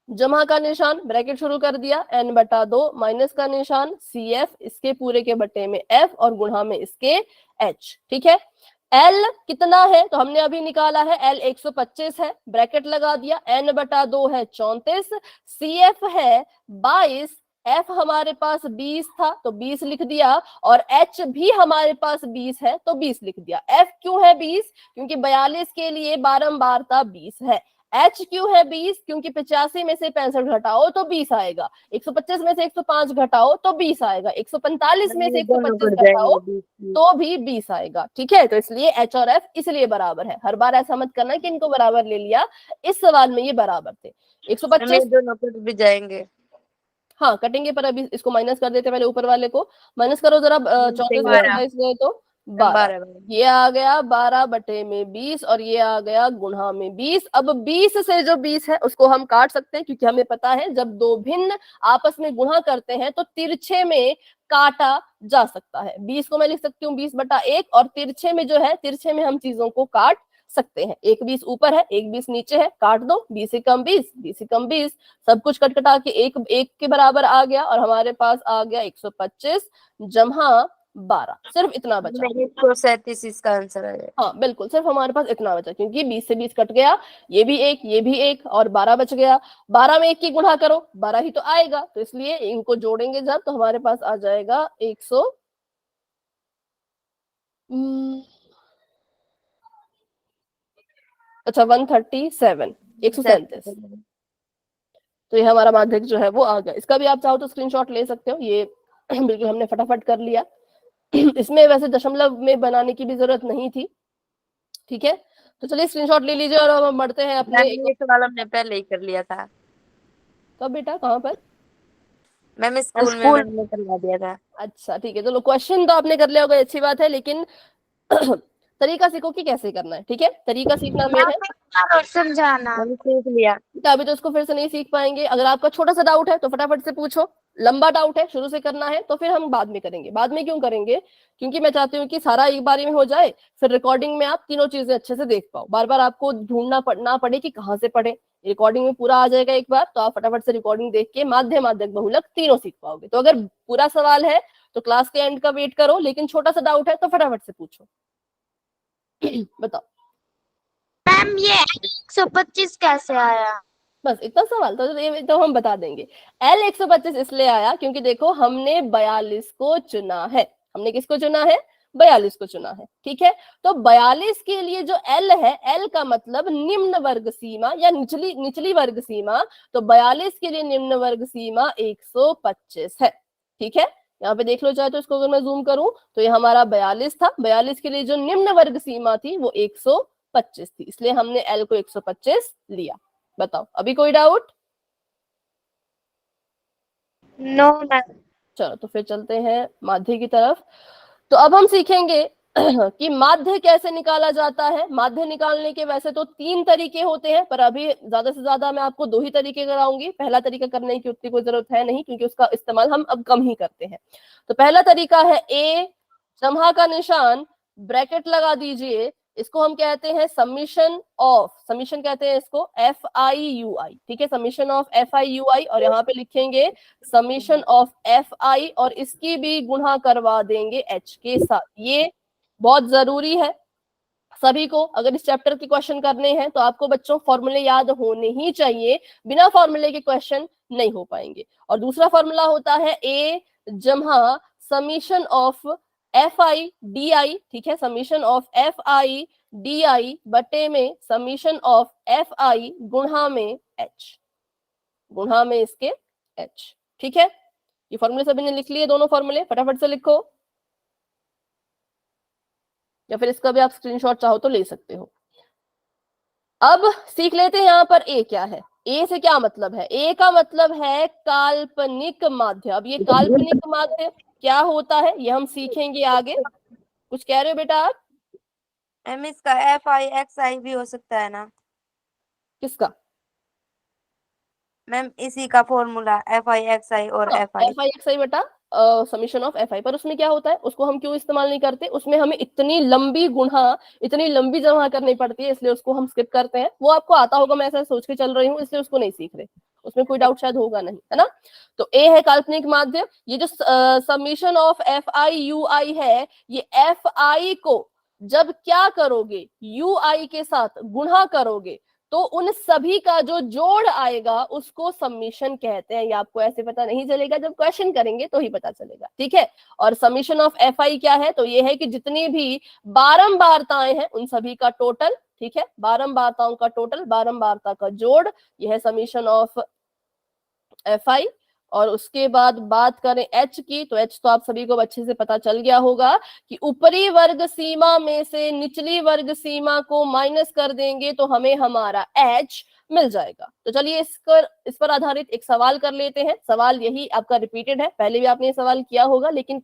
जमा का निशान, ब्रैकेट शुरू कर दिया, n/2, माइनस का निशान, CF, इसके पूरे के बटे में F और गुणा में इसके H। ठीक है, L कितना है तो हमने अभी निकाला है, L 125 है, ब्रैकेट लगा दिया, n/2 है 34, CF है 22, F हमारे पास 20 था तो 20 लिख दिया, और H भी हमारे पास 20 है तो 20 लिख दिया। F क्यों है 20? क्योंकि 42 के लिए बारंबारता 20 है। एच क्यों है 20? क्योंकि 85 में से 65 घटाओ तो 20 आएगा, 125 में से 105 घटाओ तो 20 आएगा, 145 में से ये दोनों 125 कट घटाओ जाएंगे 20 तो भी 20 आएगा। ठीक है, तो इसलिए एच और एफ इसलिए बराबर है। हर बार ऐसा मत करना कि इनको बराबर ले लिया, इस सवाल में ये बराबर थे। 125 दोनों कट भी जाएंगे। हाँ कटेंगे, पर अभी इसको माइनस कर देते, पहले ऊपर वाले को माइनस करो जरा। 34 में 12 22 गए तो 12, 12 ये आ गया 12 बटे में 20 और ये आ गया गुणा में 20। अब 20 से जो 20 है उसको हम काट सकते हैं, क्योंकि हमें पता है जब दो भिन्न आपस में गुणा करते हैं तो तिरछे में काटा जा सकता है। 20 को मैं लिख सकती हूँ 20/1, और तिरछे में जो है, तिरछे में हम चीजों को काट सकते हैं। एक 20 ऊपर है, एक 20 नीचे है, काट दो। 20 से कम 20, 20 से कम 20, सब कुछ कटकटा के एक एक के बराबर आ गया, और हमारे पास आ गया 125 जमा 12। सिर्फ इतना बचा। 137 इसका आंसर है। हाँ बिल्कुल, सिर्फ हमारे पास इतना बचा, क्योंकि 20 से 20 कट गया, ये भी एक, ये भी एक, और 12 बच गया। 12 में 1 की गुणा करो, 12 ही तो आएगा, तो इसलिए इनको जोड़ेंगे जब तो हमारे पास आ जाएगा 100 अच्छा 137, 137। तो ये हमारा माध्यक जो है वो आ गया। इसका भी आप चाहो तो स्क्रीनशॉट ले सकते हो, ये बिल्कुल हमने फटाफट कर लिया। इसमें वैसे दशमलव में बनाने की भी जरूरत नहीं थी। ठीक है, तो चलिए स्क्रीनशॉट ले लीजिए और हम बढ़ते हैं अपने। ये सवाल हमने पहले ही कर लिया था। कब बेटा, कहाँ पर? मैम स्कूल में मैंने करवा दिया था। अच्छा ठीक है, चलो क्वेश्चन तो आपने कर लिया होगा, अच्छी बात है, लेकिन तरीका सीखो कि कैसे करना है। ठीक है, तरीका सीखना मेन है। समझाना। मैंने सीख लिया। तो अभी तो उसको फिर से नहीं सीख पाएंगे। अगर आपका छोटा सा डाउट है तो फटाफट से पूछो, लंबा डाउट है शुरू से करना है तो फिर हम बाद में करेंगे। बाद में क्यों करेंगे? क्योंकि मैं चाहती हूँ कि सारा एक बारी में हो जाए, फिर रिकॉर्डिंग में आप तीनों चीजें अच्छे से देख पाओ, बार बार आपको ढूंढना पड़ना पड़े कि कहाँ से पढ़े। रिकॉर्डिंग में पूरा आ जाएगा एक बार, तो आप फटाफट से रिकॉर्डिंग देख के माध्य, माध्यक, बहुलक तीनों सीख पाओगे। तो अगर पूरा सवाल है तो क्लास के एंड का वेट करो, लेकिन छोटा सा डाउट है तो फटाफट से पूछो। बताओ मैम ये 125 कैसे आया? बस इतना सवाल तो ये तो हम बता देंगे। L 125 इसलिए आया क्योंकि देखो हमने 42 को चुना है। हमने किसको चुना है? 42 को चुना है। ठीक है, तो 42 के लिए जो L है, L का मतलब निम्न वर्ग सीमा या निचली वर्ग सीमा, तो 42 के लिए निम्न वर्ग सीमा 125 है। ठीक है, यहाँ पे देख लो चाहे तो इसको अगर मैं जूम करूं तो ये हमारा 42 था। 42 के लिए जो निम्न वर्ग सीमा थी वो 125 थी, इसलिए हमने L को 125 लिया। बताओ अभी कोई डाउट? No ma'am. चलो तो फिर चलते हैं माध्य की तरफ। तो अब हम सीखेंगे कि माध्य कैसे निकाला जाता है। माध्य निकालने के वैसे तो 3 तरीके होते हैं, पर अभी ज्यादा से ज्यादा मैं आपको 2 ही तरीके कराऊंगी। पहला तरीका करने की उतनी कोई जरूरत है नहीं, क्योंकि उसका इस्तेमाल हम अब कम ही करते हैं। तो पहला तरीका है ए, जमा का निशान, ब्रैकेट लगा दीजिए, इसको हम कहते हैं समीशन ऑफ, समीशन कहते हैं इसको FIUI। ठीक है, समीशन ऑफ FIUI, और यहाँ पे लिखेंगे समीशन ऑफ FI, और इसकी भी गुणा करवा देंगे H के साथ। ये बहुत जरूरी है सभी को। अगर इस चैप्टर के क्वेश्चन करने हैं तो आपको बच्चों फॉर्मूले याद होने ही चाहिए, बिना फॉर्मूले के क्वेश्चन नहीं हो पाएंगे। और दूसरा फॉर्मूला होता है ए जमा समीशन ऑफ FI/DI। ठीक है, समीशन ऑफ FI/DI बटे में समीशन ऑफ FI गुणा में H, गुणा में इसके H। ठीक है, ये फॉर्मूले सभी ने लिख लिए, दोनों फॉर्मूले फटाफट से लिखो, या फिर इसका भी आप स्क्रीनशॉट चाहो तो ले सकते हो। अब सीख लेते हैं यहाँ पर ए क्या है। ए से क्या मतलब है? ए का मतलब है काल्पनिक माध्य। अब ये काल्पनिक माध्य क्या होता है ये हम सीखेंगे आगे। कुछ कह रहे हो बेटा आप? मैम इसका FIXI भी हो सकता है ना? किसका? मैम इसी का फॉर्मूला FIXI और FI। FIXI बेटा समीशन ऑफ FI, पर उसमें क्या होता है, उसको हम क्यों इस्तेमाल नहीं करते? उसमें हमें इतनी लंबी गुणा, इतनी लंबी जमा करनी पड़ती है, इसलिए उसको हम स्किप करते हैं। वो आपको आता होगा, मैं ऐसा सोच के चल रही हूँ, इसलिए उसको नहीं सीख रहे, उसमें कोई डाउट शायद होगा नहीं, है ना। तो ए है काल्पनिक माध्य। ये जो समीशन ऑफ FIUI है, ये FI को जब क्या करोगे, UI के साथ गुणा करोगे तो उन सभी का जो जोड़ आएगा उसको समीशन कहते हैं। ये आपको ऐसे पता नहीं चलेगा, जब क्वेश्चन करेंगे तो ही पता चलेगा। ठीक है, और समीशन ऑफ FI क्या है? तो ये है कि जितनी भी बारंबारताएं हैं उन सभी का टोटल, ठीक है, बारंबारताओं का टोटल, बारंबारता का जोड़, यह है समीशन ऑफ fi। और उसके बाद बात करें h की, तो h तो आप सभी को अच्छे से पता चल गया होगा कि ऊपरी वर्ग सीमा में से निचली वर्ग सीमा को माइनस कर देंगे तो हमें हमारा h मिल जाएगा। तो चलिए इस पर आधारित एक सवाल कर लेते हैं। सवाल यही आपका रिपीटेड है, पहले भी आपने ये सवाल किया होगा, लेकिन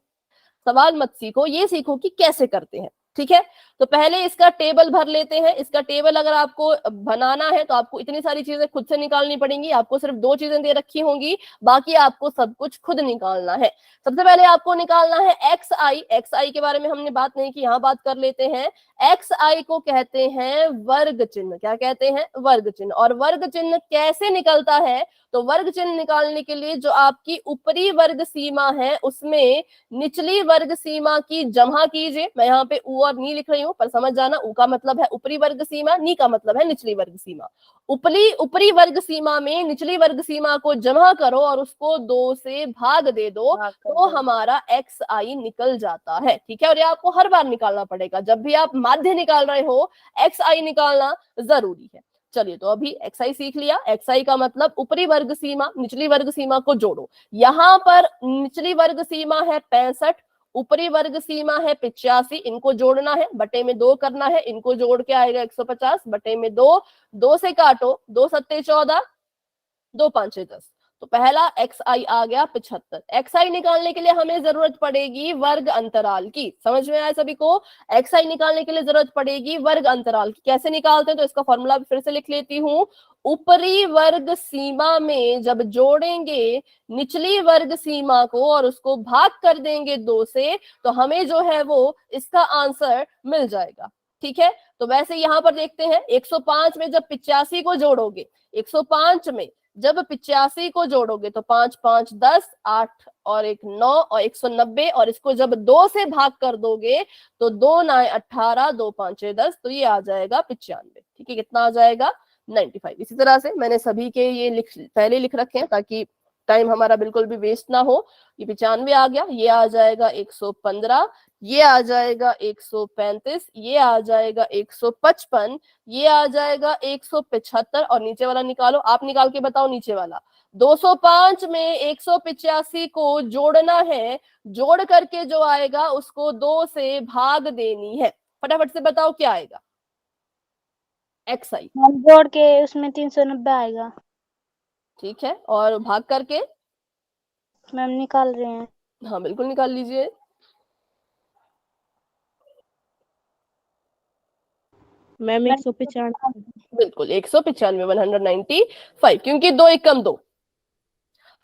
सवाल मत सीखो, ये सीखो कि कैसे करते हैं, ठीक है। तो पहले इसका टेबल भर लेते हैं। इसका टेबल अगर आपको बनाना है तो आपको इतनी सारी चीजें खुद से निकालनी पड़ेंगी, आपको सिर्फ 2 चीजें दे रखी होंगी, बाकी आपको सब कुछ खुद निकालना है। सबसे पहले आपको निकालना है xi के बारे में हमने बात नहीं की, यहाँ बात कर लेते हैं। xi को कहते हैं वर्ग चिन्ह। क्या कहते हैं? वर्ग चिन्ह। और वर्ग चिन्ह कैसे निकलता है? तो वर्ग चिन्ह निकालने के लिए जो आपकी ऊपरी वर्ग सीमा है उसमें निचली वर्ग सीमा की जमा कीजिए। मैं यहाँ पे ऊ और नी लिख रही हूँ, पर समझ जाना, ऊ का मतलब है ऊपरी वर्ग सीमा, नी का मतलब है निचली वर्ग सीमा। ऊपरी वर्ग सीमा में निचली वर्ग सीमा को जमा करो और उसको 2 से भाग दे दो, तो हमारा xi निकल जाता है, ठीक है। और ये आपको हर बार निकालना पड़ेगा, जब भी आप माध्य निकाल रहे हो xi निकालना जरूरी है। चलिए, तो अभी xi सीख लिया। xi का मतलब ऊपरी वर्ग सीमा निचली वर्ग सीमा को जोड़ो। यहाँ पर निचली वर्ग सीमा है 65, ऊपरी वर्ग सीमा है 85, इनको जोड़ना है, बटे में 2 करना है, इनको जोड़ के आएगा 150, बटे में 2, 2 से काटो, 2 सत्ते 14, 2 पांचे 10। तो पहला xi आ गया 75। xi निकालने के लिए हमें जरूरत पड़ेगी वर्ग अंतराल की। समझ में आया सभी को? xi निकालने के लिए जरूरत पड़ेगी वर्ग अंतराल की। कैसे निकालते हैं? तो इसका फॉर्मूला फिर से लिख लेती हूँ। ऊपरी वर्ग सीमा में जब जोड़ेंगे निचली वर्ग सीमा को और उसको भाग कर देंगे 2 से, तो हमें जो है वो इसका आंसर मिल जाएगा, ठीक है। तो वैसे यहाँ पर देखते हैं, 105 में जब 85 को जोड़ोगे, 105 में जब 85 को जोड़ोगे तो 5 5 10, 8 और 1 9 और 190, और इसको जब 2 से भाग कर दोगे तो 2 9 18, 2 5 10, तो ये आ जाएगा 95, ठीक है। कितना आ जाएगा? 95। इसी तरह से मैंने सभी के ये पहले लिख रखे हैं ताकि टाइम हमारा बिल्कुल भी वेस्ट ना हो। ये 95 आ गया, ये आ जाएगा 115, ये आ जाएगा 135, ये आ जाएगा 155, ये आ जाएगा 175, और नीचे वाला निकालो। आप निकाल के बताओ नीचे वाला। 205 में 185 को जोड़ना है, जोड़ करके जो आएगा उसको 2 से भाग देनी है। फटाफट से बताओ क्या आएगा? xi, हम जोड़ के उसमें 390 आएगा। ठीक है। और भाग करके? मैम निकाल रहे हैं। हाँ बिल्कुल निकाल लीजिए। मैम 195। बिल्कुल 195, 195, क्योंकि 2 1 कम 2,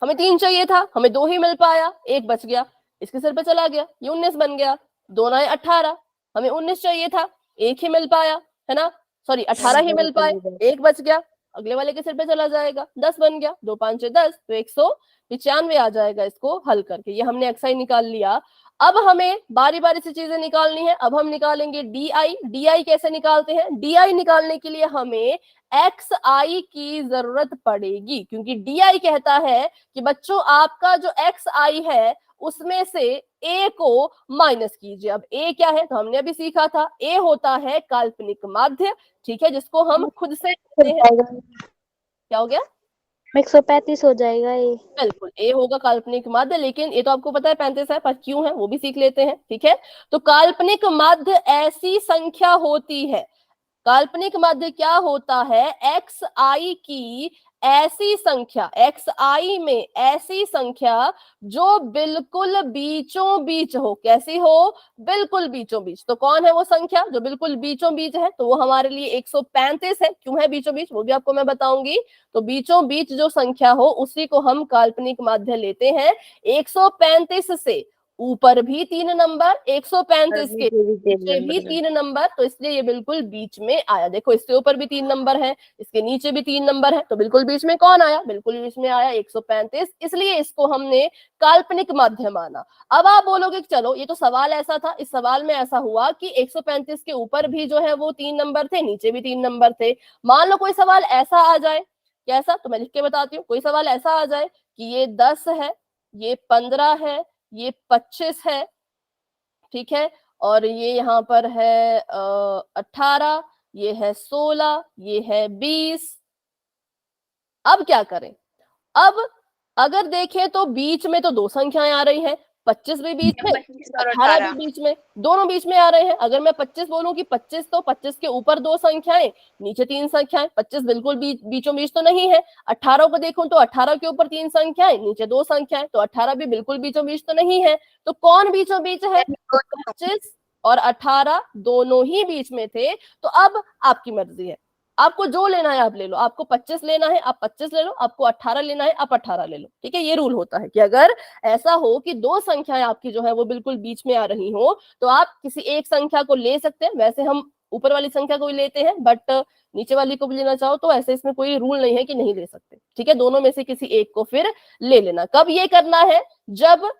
हमें 3 चाहिए था, हमें 2 ही मिल पाया, 1 बच गया, इसके सिर पे चला गया, ये 19 बन गया। 2 9 18, हमें 19 चाहिए था, 1 ही मिल पाया, है ना, सॉरी 18 ही मिल पाए, 1 बच गया, अगले वाले के सिर पे चला जाएगा, 10 बन गया, 2 5 10, तो 195 आ जाएगा इसको हल करके। ये हमने xi निकाल लिया। अब हमें बारी बारी से चीजें निकालनी है। अब हम निकालेंगे di कैसे निकालते हैं? di निकालने के लिए हमें xi की जरूरत पड़ेगी, क्योंकि di कहता है कि बच्चों आपका जो xi है उसमें से a को माइनस कीजिए। अब a क्या है? तो हमने अभी सीखा था, a होता है काल्पनिक माध्य, ठीक है, जिसको हम खुद से क्या हो गया? 135 हो जाएगा ये। बिल्कुल a होगा काल्पनिक माध्य, लेकिन ये तो आपको पता है 35 है, पर क्यों है वो भी सीख लेते हैं, ठीक है। तो काल्पनिक माध्य ऐसी संख्या होती है, काल्पनिक माध्य क्या होता है? xi की ऐसी संख्या, xi में ऐसी संख्या जो बिल्कुल बीचों बीच हो। कैसी हो? बिल्कुल बीचों बीच। तो कौन है वो संख्या जो बिल्कुल बीचों बीच है? तो वो हमारे लिए 135 है। क्यों है बीचों बीच, वो भी आपको मैं बताऊंगी। तो बीचों बीच जो संख्या हो उसी को हम काल्पनिक माध्य लेते हैं। 135 से ऊपर भी 3 नंबर, 135 के नीचे भी 3 नंबर, तो इसलिए ये बिल्कुल बीच में आया। देखो इसके ऊपर भी 3 नंबर है, इसके नीचे भी 3 नंबर है, तो बिल्कुल बीच में कौन आया? बिल्कुल बीच में आया 135, इसलिए इसको हमने काल्पनिक माध्य माना। अब आप बोलोगे चलो ये तो सवाल ऐसा था, इस सवाल में ऐसा हुआ कि 135 के ऊपर भी जो है वो 3 नंबर थे, नीचे भी 3 नंबर थे। मान लो कोई सवाल ऐसा आ जाए, कैसा? तो मैं लिख के बताती हूँ। कोई सवाल ऐसा आ जाए कि ये 10 है, ये 15 है, ये 25 है, ठीक है, और ये यहाँ पर है 18, ये है 16, ये है 20। अब क्या करें? अब अगर देखें तो बीच में तो दो संख्याएं आ रही हैं, 25 भी बीच में, 25 और 18 भी 18। बीच में, दोनों बीच में आ रहे हैं। अगर मैं 25 बोलूं कि 25, तो 25 के ऊपर दो संख्याएं, नीचे तीन संख्याएं। 25 बिल्कुल बीचों बीच तो नहीं है। 18 को देखूं तो 18 के ऊपर तीन संख्याएं, नीचे दो संख्याएं, तो 18 भी बिल्कुल बीचों बीच तो नहीं है। तो कौन बीचों बीच है? 25 और 18 दोनों ही बीच में थे। तो अब आपकी मर्जी है, आपको जो लेना है आप ले लो। आपको 25 लेना है आप 25 ले लो, आपको 18 लेना है आप 18 ले लो। ठीक है, ये रूल होता है कि अगर ऐसा हो कि दो संख्याएं आपकी जो है वो बिल्कुल बीच में आ रही हो, तो आप किसी एक संख्या को ले सकते हैं। वैसे हम ऊपर वाली संख्या को भी लेते हैं, बट नीचे वाली को भी लेना चाहो तो ऐसे इसमें कोई रूल नहीं है कि नहीं ले सकते। ठीक है, दोनों में से किसी एक को फिर ले लेना। कब ये करना है? जब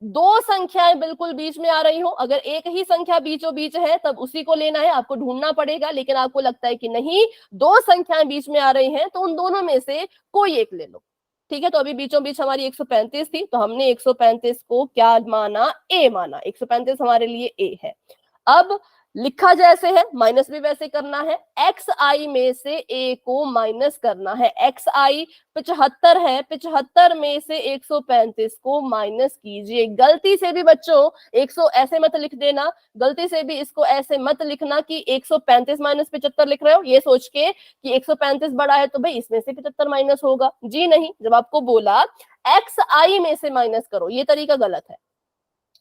दो संख्याएं बिल्कुल बीच में आ रही हो। अगर एक ही संख्या बीचों बीच है तब उसी को लेना है, आपको ढूंढना पड़ेगा। लेकिन आपको लगता है कि नहीं, दो संख्याएं बीच में आ रही हैं, तो उन दोनों में से कोई एक ले लो। ठीक है, तो अभी बीचों बीच हमारी 135 थी, तो हमने 135 को क्या माना? ए माना। 135 हमारे लिए ए है। अब लिखा जैसे है, माइनस भी वैसे करना है। एक्स आई में से ए को माइनस करना है। एक्स आई 75 है, 75 में से 135 को माइनस कीजिए। गलती से भी बच्चों 100 ऐसे मत लिख देना, गलती से भी इसको ऐसे मत लिखना कि 135 माइनस 75 लिख रहे हो, ये सोच के कि 135 बड़ा है तो भाई इसमें से 75 माइनस होगा। जी नहीं, जब आपको बोला एक्स आई में से माइनस करो, ये तरीका गलत है,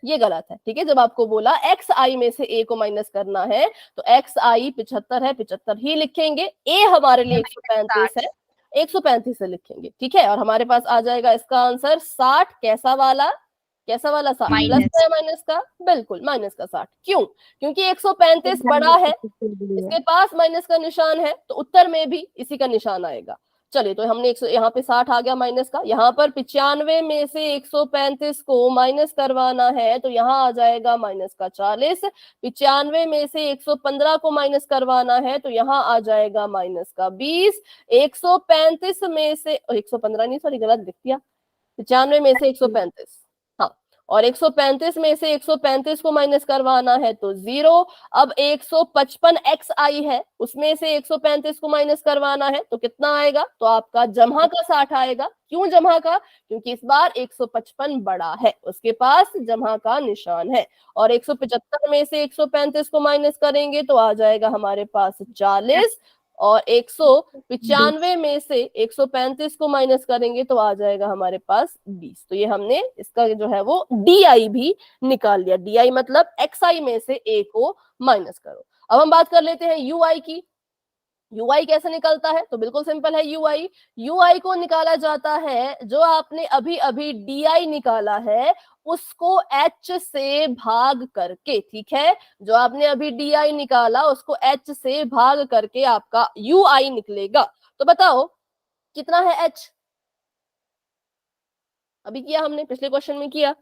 ये गलत है। ठीक है, जब आपको बोला एक्स आई में से ए को माइनस करना है तो एक्स आई 75 है, 75 ही लिखेंगे। ए हमारे लिए 135 है, 135 से लिखेंगे। ठीक है, और हमारे पास आ जाएगा इसका आंसर 60। कैसा वाला? कैसा वाला 60? प्लस का या माइनस का? बिल्कुल माइनस का 60। क्यों? क्योंकि 135 बड़ा है, इसके पास माइनस का निशान है, तो उत्तर में भी इसी का निशान आएगा। चलिए, तो हमने यहाँ पे 60 आ गया माइनस का। यहाँ पर 95 में से 135 को माइनस करवाना है, तो यहाँ आ जाएगा माइनस का 40। 95 में से 115 को माइनस करवाना है, तो यहाँ आ जाएगा माइनस का 20। 135 में से 115 नहीं, सॉरी गलत लिख दिया। 95 में से 135, हाँ, और 135 में से 135 को माइनस करवाना है तो 0। अब 155 एक्स आई है, उसमें से 135 को माइनस करवाना है तो कितना आएगा? तो आपका जमा का 60 आएगा। क्यों जमा का? क्योंकि इस बार 155 बड़ा है, उसके पास जमा का निशान है। और 175 में से 135 को माइनस करेंगे तो आ जाएगा हमारे पास 40। और 195 में से 135 को माइनस करेंगे तो आ जाएगा हमारे पास 20। तो ये हमने इसका जो है वो डी आई भी निकाल लिया। डी आई मतलब एक्स आई में से ए को माइनस करो। अब हम बात कर लेते हैं यू आई की। यू आई कैसे निकलता है? तो बिल्कुल सिंपल है। यू आई को निकाला जाता है, जो आपने अभी अभी डी आई निकाला है उसको एच से भाग करके। ठीक है, जो आपने अभी डी आई निकाला उसको एच से भाग करके आपका यू आई निकलेगा। तो बताओ कितना है एच? अभी किया हमने, पिछले क्वेश्चन में किया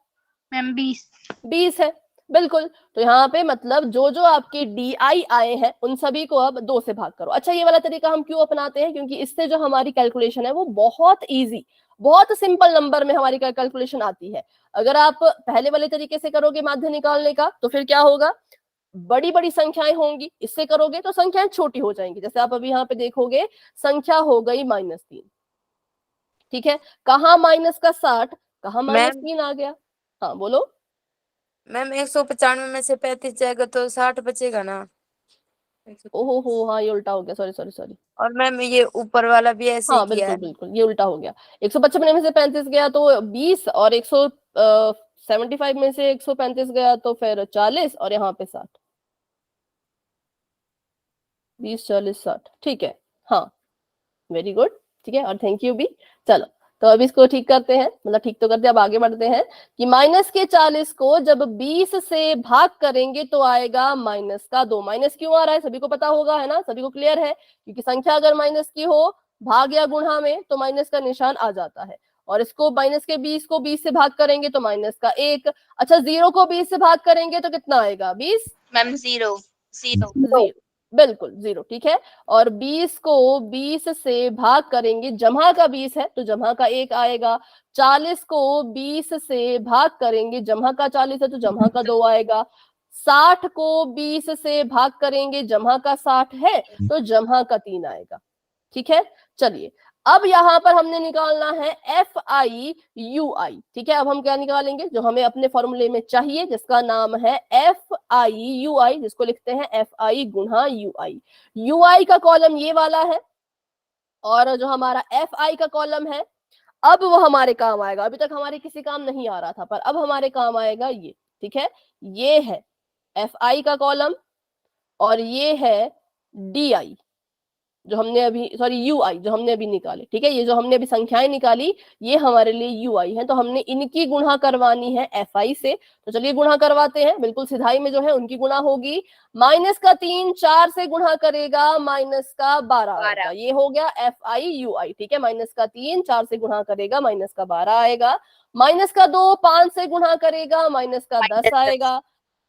मैम 20 है। बिल्कुल, तो यहाँ पे मतलब जो जो आपके डी आई आए हैं उन सभी को अब 2 से भाग करो। अच्छा, ये वाला तरीका हम क्यों अपनाते हैं? क्योंकि इससे जो हमारी कैलकुलेशन है वो बहुत इजी, बहुत सिंपल नंबर में हमारी कैलकुलेशन आती है। अगर आप पहले वाले तरीके से करोगे माध्य निकालने का तो फिर क्या होगा? बड़ी बड़ी संख्याएं होंगी, इससे करोगे तो संख्याएं छोटी हो जाएंगी। जैसे आप अभी यहाँ पे देखोगे संख्या हो गई -3। ठीक है, कहाँ माइनस का 60, कहाँ -3 आ गया। हाँ बोलो मैम। 195 में से 35 जाएगा तो 60 बचेगा ना? ओहो हो, हाँ ये उल्टा हो गया, सॉरी सॉरी सॉरी। और मैम ये ऊपर वाला भी ऐसे हाँ ही किया बिल्कुल है। बिल्कुल, ये उल्टा हो गया। 155 में से 35 गया तो 20, और 175 में से 135 गया तो फिर 40, और यहाँ पे 60। 20 40 60, ठीक है। हाँ वेरी गुड, ठीक है, और थैंक यू भी। चलो, तो अब इसको ठीक करते हैं, मतलब ठीक तो करते हैं, अब आगे बढ़ते हैं कि माइनस के 40 को जब 20 से भाग करेंगे तो आएगा माइनस का 2। माइनस क्यों आ रहा है सभी को पता होगा, है ना? सभी को क्लियर है? क्योंकि संख्या अगर माइनस की हो भाग या गुणा में तो माइनस का निशान आ जाता है। और इसको माइनस के 20 को 20 से भाग करेंगे तो माइनस का 1। अच्छा, 0 को 20 से भाग करेंगे तो कितना आएगा? 20। मैम 0 0, बिल्कुल 0, ठीक है। और 20 को 20 से भाग करेंगे, जमा का 20 है तो जमा का 1 आएगा। 40 को 20 से भाग करेंगे, जमा का 40 है तो जमा का 2 आएगा। 60 को 20 से भाग करेंगे, जमा का 60 है तो जमा का 3 आएगा। ठीक है, चलिए अब यहां पर हमने निकालना है FI/UI। ठीक है, अब हम क्या निकालेंगे, जो हमें अपने फॉर्मूले में चाहिए, जिसका नाम है FI/UI, जिसको लिखते हैं FI गुणा UI। UI का कॉलम ये वाला है और जो हमारा FI का कॉलम है, अब वो हमारे काम आएगा। अभी तक हमारे किसी काम नहीं आ रहा था, पर अब हमारे काम आएगा ये। ठीक है, ये है FI का कॉलम और ये है DI जो हमने अभी, सॉरी UI जो हमने अभी निकाले। ठीक है, ये जो हमने अभी संख्याएं निकाली ये हमारे लिए UI है, तो हमने इनकी गुणा करवानी है FI से। तो चलिए गुणा करवाते हैं, बिल्कुल सिधाई में जो है उनकी गुणा होगी। -3 4 से गुणा करेगा, -12 आएगा। ये हो गया FI/UI। ठीक है, -3 4 से गुणा करेगा, -12 आएगा। -2 5 से गुणा करेगा, -10 आएगा।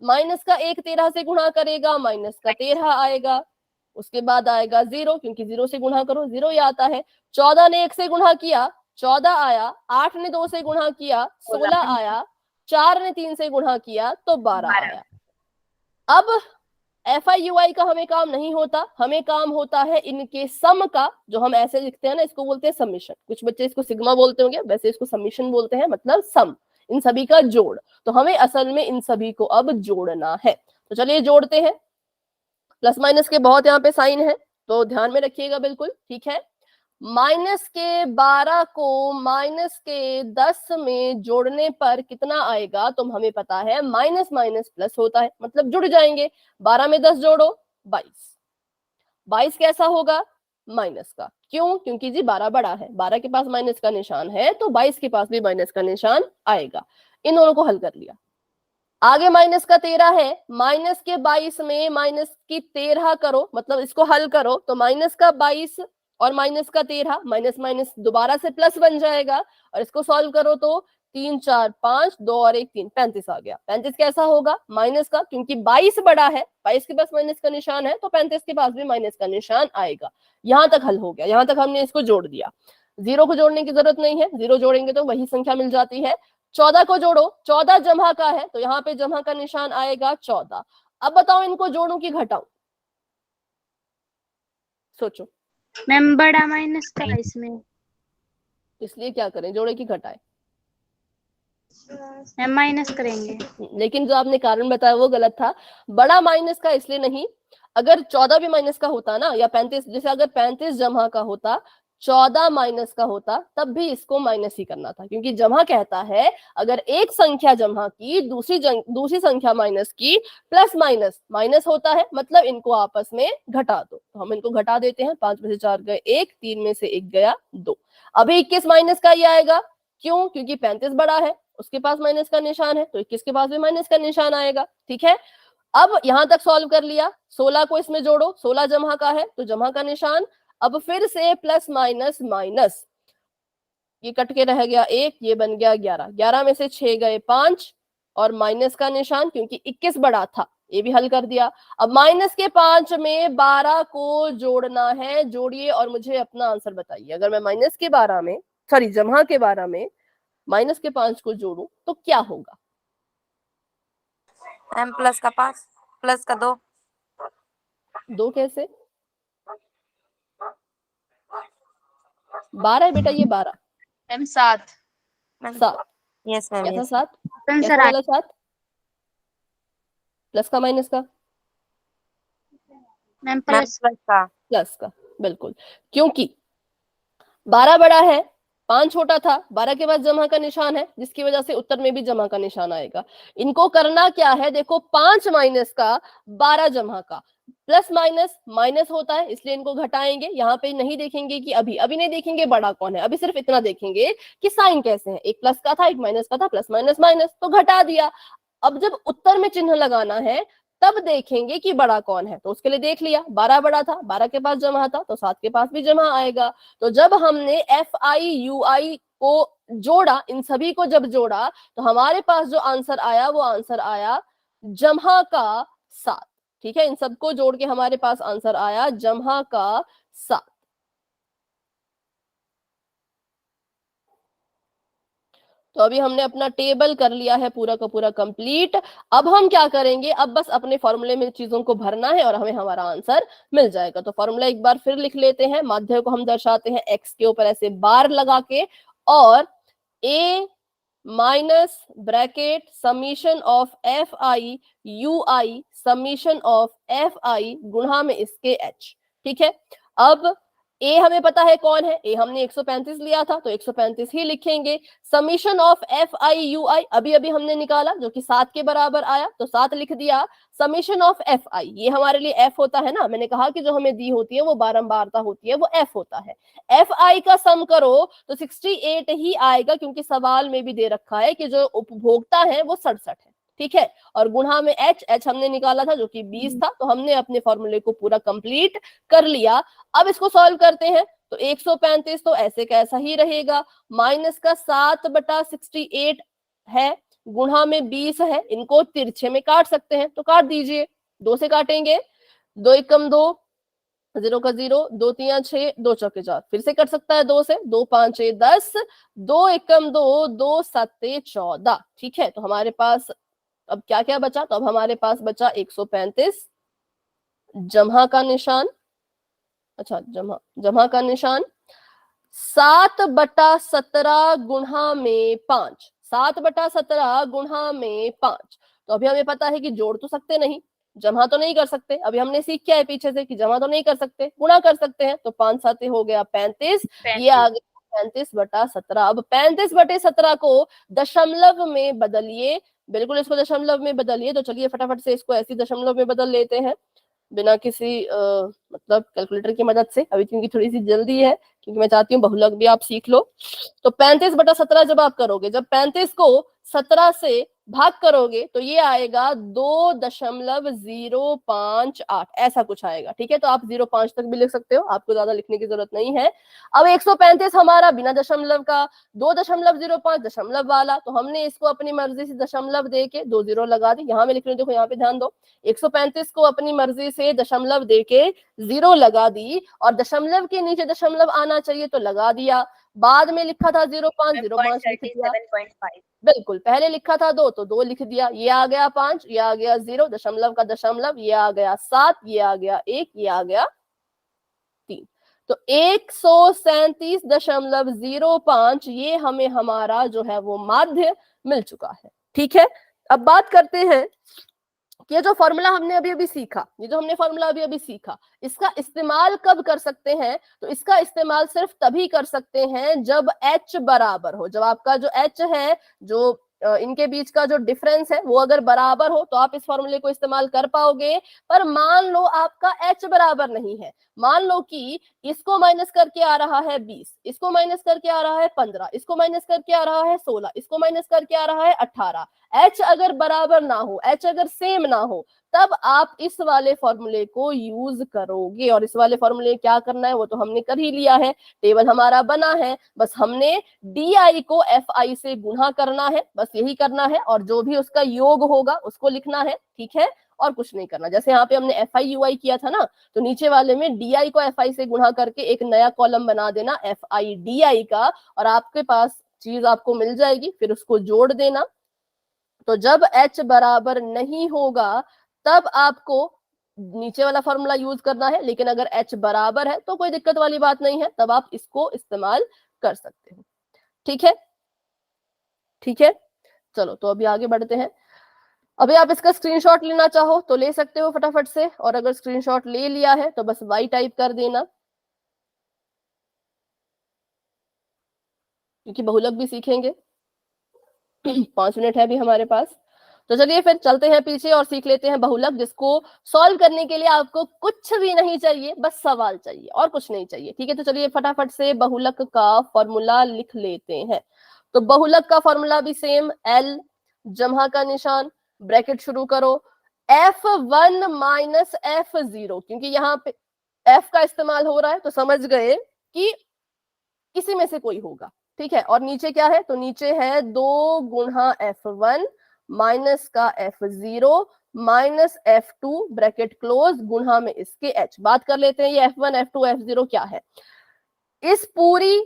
-1 13 से गुणा करेगा, -13 आएगा। उसके बाद आएगा 0, क्योंकि 0 से गुणा करो 0 ही आता है। 14 ने 1 से गुणा किया 14 आया। 8 ने 2 से गुणा किया 16 आया। 4 ने 3 से गुणा किया तो 12 आया। अब FI/UI का हमें काम नहीं होता, हमें काम होता है इनके सम का, जो हम ऐसे लिखते हैं ना, इसको बोलते हैं समीशन। कुछ बच्चे इसको सिग्मा बोलते होंगे, वैसे इसको समीशन बोलते हैं, मतलब सम, इन सभी का जोड़। तो हमें असल में इन सभी को अब जोड़ना है। तो चलिए जोड़ते हैं। प्लस माइनस के बहुत यहाँ पे साइन है तो ध्यान में रखिएगा बिल्कुल। ठीक है, -12 को -10 में जोड़ने पर कितना आएगा, तो हमें पता है माइनस माइनस प्लस होता है, मतलब जुड़ जाएंगे। 12 में 10 जोड़ो 22। 22 कैसा होगा, माइनस का। क्यों, क्योंकि जी 12 बड़ा है, 12 के पास माइनस का निशान है तो 22 के पास भी माइनस का निशान आएगा। इन दोनों को हल कर लिया। आगे माइनस का 13 है, माइनस के 22 में माइनस की 13 करो, मतलब इसको हल करो तो माइनस का 22 और माइनस का 13, माइनस माइनस दोबारा से प्लस बन जाएगा। और इसको सॉल्व करो तो 3 4 5 2 और 1 3, 35 आ गया। 35 कैसा होगा, माइनस का, क्योंकि 22 बड़ा है, 22 के पास माइनस का निशान है तो 35 के पास भी माइनस का निशान आएगा। यहां तक हल हो गया, यहां तक हमने इसको जोड़ दिया। 0 को जोड़ने की जरूरत नहीं है, 0 जोड़ेंगे तो वही संख्या मिल जाती है। 14 को जोड़ो, 14 जमा का है तो यहाँ पे जमा का निशान आएगा 14। अब बताओ इनको जोड़ूं कि घटाऊं, सोचो। मैम बड़ा माइनस का है इसमें। इसलिए क्या करें, जोड़े कि घटाए? मैम माइनस करेंगे। लेकिन जो आपने कारण बताया वो गलत था। बड़ा माइनस का इसलिए नहीं, अगर 14 भी माइनस का होता ना, या 35, जैसे अगर 35 जमा का होता, 14 माइनस का होता, तब भी इसको माइनस ही करना था, क्योंकि जमा कहता है अगर एक संख्या जमा की दूसरी संख्या माइनस की, प्लस माइनस माइनस होता है, मतलब इनको आपस में घटा दो। तो हम इनको घटा देते हैं। 5 में से 4 गए 1, 3 में से 1 गया 2। अभी 21 माइनस का ही आएगा। क्यों, क्योंकि 35 बड़ा है, उसके पास माइनस का निशान है तो 21 के पास भी माइनस का निशान आएगा। ठीक है, अब यहां तक सॉल्व कर लिया। 16 को इसमें जोड़ो, 16 जमा का है तो जमा का निशान। अब फिर से प्लस माइनस माइनस, ये कट के रह गया 1, ये बन गया 11। 11 में से 6 गए 5 और माइनस का निशान, क्योंकि 21 बड़ा था, ये भी हल कर दिया। अब माइनस के 5 में 12 को जोड़ना है, जोड़िए और मुझे अपना आंसर बताइए। अगर मैं माइनस के 12 में, सॉरी जमा के 12 में माइनस के 5 को जोड़ू तो क्या होगा? मैम प्लस का 5, प्लस का 2। 2 कैसे? 12 है बेटा, ये 12। मैम 7। 7 यस मैम, कैसा? यस 7 आंसर कैसा वाला 7? प्लस का माइनस का? Ma'am ma'am plus. प्लस का। प्लस का, बिल्कुल। क्योंकि 12 बड़ा है, 5 छोटा था, 12 के बाद जमा का निशान है, जिसकी वजह से उत्तर में भी जमा का निशान आएगा। इनको करना क्या है, देखो 5 माइनस का, 12 जमा का, प्लस माइनस माइनस होता है, इसलिए इनको घटाएंगे। यहाँ पे नहीं देखेंगे कि अभी नहीं देखेंगे बड़ा कौन है, अभी सिर्फ इतना देखेंगे कि साइन कैसे है। एक प्लस का था, एक माइनस का था, प्लस माइनस माइनस, तो घटा दिया। अब जब उत्तर में चिन्ह लगाना है तब देखेंगे कि बड़ा कौन है, तो उसके लिए देख लिया। 12 बड़ा था, 12 के पास जमा था तो 7 के पास भी जमा आएगा। तो जब हमने FI/UI को जोड़ा, इन सभी को जब जोड़ा, तो हमारे पास जो आंसर आया वो आंसर आया जमा का 7। ठीक है, इन सबको जोड़ के हमारे पास आंसर आया जमा का 7। तो अभी हमने अपना टेबल कर लिया है पूरा का पूरा कंप्लीट। अब हम क्या करेंगे, अब बस अपने फॉर्मूले में चीजों को भरना है और हमें हमारा आंसर मिल जाएगा। तो फॉर्मूला एक बार फिर लिख लेते हैं। माध्य को हम दर्शाते हैं एक्स के ऊपर ऐसे बार लगा के, और a minus bracket summation of F I U I summation of F आई गुणा में इसके h। ठीक है, अब ए हमें पता है कौन है, ए हमने 135 लिया था तो 135 ही लिखेंगे। Summation of F I U I अभी अभी हमने निकाला जो कि 7 के बराबर आया तो 7 लिख दिया। समीशन ऑफ एफ आई, ये हमारे लिए एफ होता है ना, मैंने कहा कि जो हमें दी होती है वो बारंबारता होती है, वो एफ होता है। एफ आई का सम करो तो 68 ही आएगा, क्योंकि सवाल में भी दे रखा है कि जो उपभोक्ता है वो 67 है। ठीक है, और गुणा में h हमने निकाला था जो कि 20 था, तो हमने अपने फॉर्मूले को पूरा कंप्लीट कर लिया। अब इसको सॉल्व करते हैं तो 135 तो ऐसे का ऐसा ही रहेगा, माइनस का 7/68 है, गुणा में 20 है, इनको तिरछे में काट सकते हैं तो काट दीजिए। 2 से काटेंगे, 2 एकम 2, 0 का 0, 2 3 6, 2 चौके 4, फिर से कट सकता है 2 से, 2 5 6 10, 2 एकम 2, 2 7 14। ठीक है, तो हमारे पास अब क्या क्या बचा, तो अब हमारे पास बचा 135, जमा का निशान, अच्छा जमा का निशान, 7/17 गुणा में 5, 7/17 गुणा में 5। तो अभी हमें पता है कि जोड़ तो सकते नहीं, जमा तो नहीं कर सकते, अभी हमने सीख क्या है पीछे से कि जमा तो नहीं कर सकते, गुणा कर सकते हैं। तो 5 7 हो गया 35, ये आ गया 35/17। अब 35/17 को दशमलव में बदलिए, बिल्कुल इसको दशमलव में बदलिए। तो चलिए फटाफट से इसको ऐसी दशमलव में बदल लेते हैं बिना किसी मतलब कैलकुलेटर की मदद से, अभी क्योंकि थोड़ी सी जल्दी है, क्योंकि मैं चाहती हूँ बहुलक भी आप सीख लो। तो 35/17 जब आप करोगे, जब 35 को 17 से भाग करोगे तो ये आएगा 2.058, ऐसा कुछ आएगा। ठीक है, तो आप 0.5 तक भी लिख सकते हो, आपको ज्यादा लिखने की जरूरत नहीं है। अब 135 हमारा बिना दशमलव का, 2.05 दशमलव वाला, तो हमने इसको अपनी मर्जी से दशमलव दे के 2 0 लगा दी। यहाँ में लिख रही हूँ, देखो यहाँ पे ध्यान दो, 135 को अपनी मर्जी से दशमलव दे के 0 लगा दी, और दशमलव के नीचे दशमलव आना चाहिए तो लगा दिया। बाद में लिखा था 0.5 लिख दिया, बिल्कुल पहले लिखा था 2 तो 2 लिख दिया, ये आ गया 5, ये आ गया 0, दशमलव का दशमलव, ये आ गया 7, ये आ गया 1, ये आ गया 3। तो 137.05 ये हमें हमारा जो है वो माध्य मिल चुका है। ठीक है, अब बात करते हैं कि ये जो फॉर्मूला हमने अभी अभी सीखा, ये जो हमने फॉर्मूला अभी अभी सीखा, इसका इस्तेमाल कब कर सकते हैं, तो इसका इस्तेमाल सिर्फ तभी कर सकते हैं जब h बराबर हो। जब आपका जो h है, जो इनके बीच का जो डिफरेंस है वो अगर बराबर हो तो आप इस फॉर्मूले को इस्तेमाल कर पाओगे। पर मान लो आपका h बराबर नहीं है, मान लो कि इसको माइनस करके आ रहा है 20, इसको माइनस करके आ रहा है 15, इसको माइनस करके आ रहा है 16, इसको माइनस करके आ रहा है 18, h अगर बराबर ना हो, h अगर सेम ना हो, तब आप इस वाले फॉर्मूले को यूज करोगे। और इस वाले फॉर्मूले क्या करना है वो तो हमने कर ही लिया है, टेबल हमारा बना है, बस हमने डी को एफ आई से गुणा करना है, बस यही करना है, और जो भी उसका योग होगा उसको लिखना है। ठीक है, और कुछ नहीं करना। जैसे यहाँ पे हमने एफ आई यू आई किया था ना, तो नीचे वाले में डी आई को एफ आई से गुणा करके एक नया कॉलम बना देना एफ आई डी आई का, और आपके पास चीज आपको मिल जाएगी, फिर उसको जोड़ देना। तो जब h बराबर नहीं होगा तब आपको नीचे वाला फॉर्मूला यूज करना है, लेकिन अगर h बराबर है तो कोई दिक्कत वाली बात नहीं है, तब आप इसको इस्तेमाल कर सकते हो। ठीक है, ठीक है, चलो तो अभी आगे बढ़ते हैं। अभी आप इसका स्क्रीनशॉट लेना चाहो तो ले सकते हो फटाफट से, और अगर स्क्रीनशॉट ले लिया है तो बस y टाइप कर देना, क्योंकि बहुलक भी सीखेंगे। 5 मिनट है अभी हमारे पास, तो चलिए फिर चलते हैं पीछे और सीख लेते हैं बहुलक, जिसको सॉल्व करने के लिए आपको कुछ भी नहीं चाहिए, बस सवाल चाहिए और कुछ नहीं चाहिए। ठीक है, तो चलिए फटाफट से बहुलक का फॉर्मूला लिख लेते हैं। तो बहुलक का फॉर्मूला भी सेम, L जमा का निशान, ब्रैकेट शुरू करो, F1 माइनस F0, क्योंकि यहाँ पे F का इस्तेमाल हो रहा है तो समझ गए कि इसी में से कोई होगा। ठीक है, और नीचे क्या है, तो नीचे है 2 गुणा F1 माइनस का F0 minus F2 bracket close गुणा में इसके h। बात कर लेते हैं ये F1 F2 F0 क्या है। इस पूरी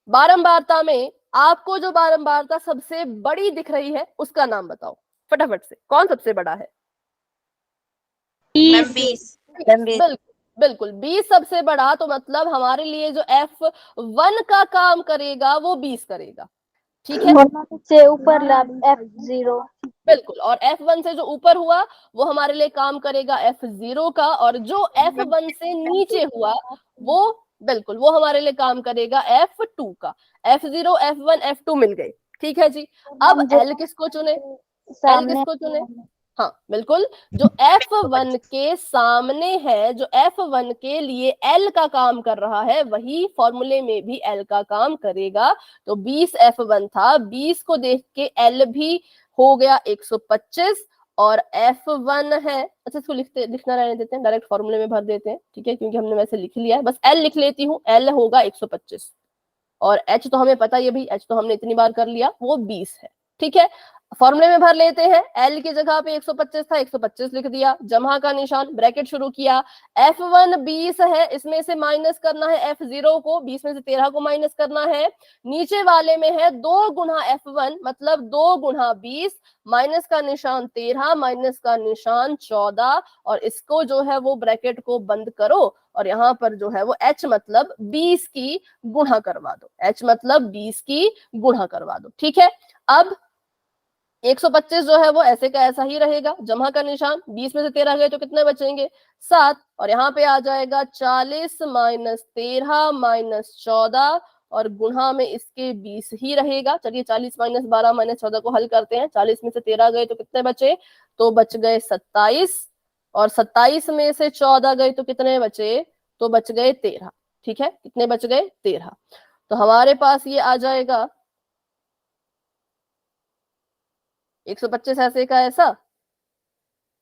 बारंबारता में आपको जो बारंबारता सबसे बड़ी दिख रही है उसका नाम बताओ फटाफट से, कौन सबसे बड़ा है? मैम 20। मैम 20। बिल्कुल बिल्कुल 20 सबसे बड़ा, तो मतलब हमारे लिए जो F1 का काम करेगा वो 20 करेगा, ठीक है। से ऊपर F0। बिल्कुल, और F1 से जो ऊपर हुआ वो हमारे लिए काम करेगा F0 का, और जो F1 से नीचे हुआ वो बिल्कुल वो हमारे लिए काम करेगा F2 का। F0 F1 F2 मिल गए, ठीक है जी। अब L किसको चुने? L किसको चुने? हाँ बिल्कुल, जो F1 के सामने है, जो F1 के लिए L का काम कर रहा है, वही फॉर्मूले में भी L का काम करेगा। तो 20 F1 था, 20 को देख के L भी हो गया 125, और F1 है, अच्छा इसको लिखना रहने देते हैं, डायरेक्ट फॉर्मूले में भर देते हैं, ठीक है, क्योंकि हमने वैसे लिख लिया है, बस L लिख लेती हूँ। L होगा 125, और H तो हमें पता ही है भाई, H तो हमने इतनी बार कर लिया, वो 20 है, ठीक है। फॉर्मूले में भर लेते हैं। L की जगह पे 125 था, 125 लिख दिया, जमा का निशान, ब्रैकेट शुरू किया। F1 20 है, इसमें से माइनस करना है F0 को, 20 में से 13 को माइनस करना है। नीचे वाले में है 2 गुना F1, मतलब 2 गुना 20, माइनस का निशान 13, माइनस का निशान 14, और इसको जो है वो ब्रैकेट को बंद करो, और यहाँ पर जो है वो H मतलब 20 की गुणा करवा दो, H मतलब 20 की गुणा करवा दो, ठीक है। अब 125 जो है वो ऐसे का ऐसा ही रहेगा, जमा का निशान, 20 में से 13 गए तो कितने बचेंगे? 7, और यहाँ पे आ जाएगा 40 माइनस 13 माइनस 14, और गुणा में इसके 20 ही रहेगा। चलिए 40 माइनस 12 माइनस 14 को हल करते हैं। 40 में से 13 गए तो कितने बचे? तो बच गए 27, और 27 में से 14 गए तो कितने बचे? तो बच गए 13, ठीक है। कितने बच गए? 13। तो हमारे पास ये आ जाएगा 125 ऐसे का ऐसा,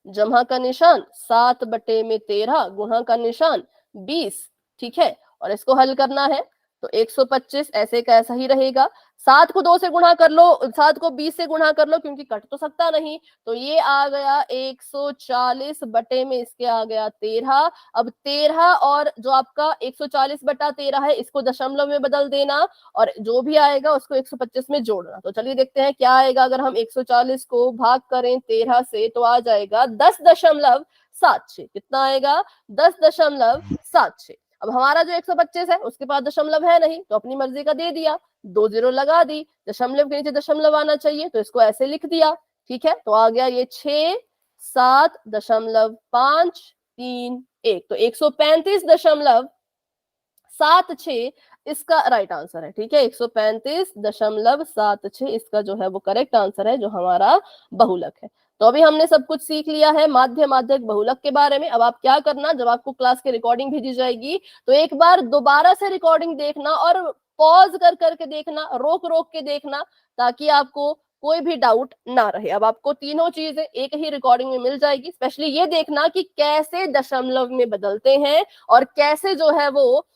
जमा का निशान 7 बटे में 13, गुणा का निशान 20, ठीक है। और इसको हल करना है तो 125 ऐसे का ऐसा ही रहेगा। 7 को 2 से गुणा कर लो, 7 को 20 से गुणा कर लो, क्योंकि कट तो सकता नहीं, तो ये आ गया 140 बटे में इसके आ गया 13। अब 13 और जो आपका 140 बटा 13 है, इसको दशमलव में बदल देना, और जो भी आएगा उसको 125 में जोड़ना। तो चलिए देखते हैं क्या आएगा। अगर हम 140 को भाग करें 13 से तो आ जाएगा 10.76। कितना आएगा? 10.76। अब हमारा जो 125 है उसके पास दशमलव है नहीं, तो अपनी मर्जी का दे दिया, 2 0 लगा दी, दशमलव के नीचे दशमलव आना चाहिए, तो इसको ऐसे लिख दिया, ठीक है। तो आ गया ये 6.7.531, तो 135.76 इसका राइट आंसर है, ठीक है। 135.76 इसका जो है वो करेक्ट आंसर है, जो हमारा बहुलक है। तो अभी हमने सब कुछ सीख लिया है माध्य माध्यक बहुलक के बारे में। अब आप क्या करना, जब आपको क्लास की रिकॉर्डिंग भेजी जाएगी तो एक बार दोबारा से रिकॉर्डिंग देखना, और पॉज कर करके देखना, रोक रोक के देखना, ताकि आपको कोई भी डाउट ना रहे। अब आपको तीनों चीजें एक ही रिकॉर्डिंग में मिल जाएगी। स्पेशली ये देखना कि कैसे दशमलव में बदलते हैं, और कैसे जो है वो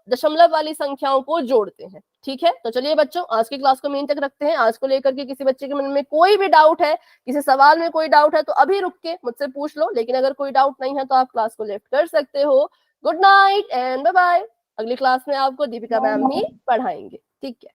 दशमलव वाली संख्याओं को जोड़ते हैं, ठीक है। तो चलिए बच्चों, आज की क्लास को यहीं तक रखते हैं। आज को लेकर के किसी बच्चे के मन में कोई भी डाउट है, किसी सवाल में कोई डाउट है, तो अभी रुक के मुझसे पूछ लो, लेकिन अगर कोई डाउट नहीं है तो आप क्लास को लेफ्ट कर सकते हो। Good night and bye bye. अगली क्लास में आपको दीपिका मैम ही पढ़ाएंगे, ठीक है।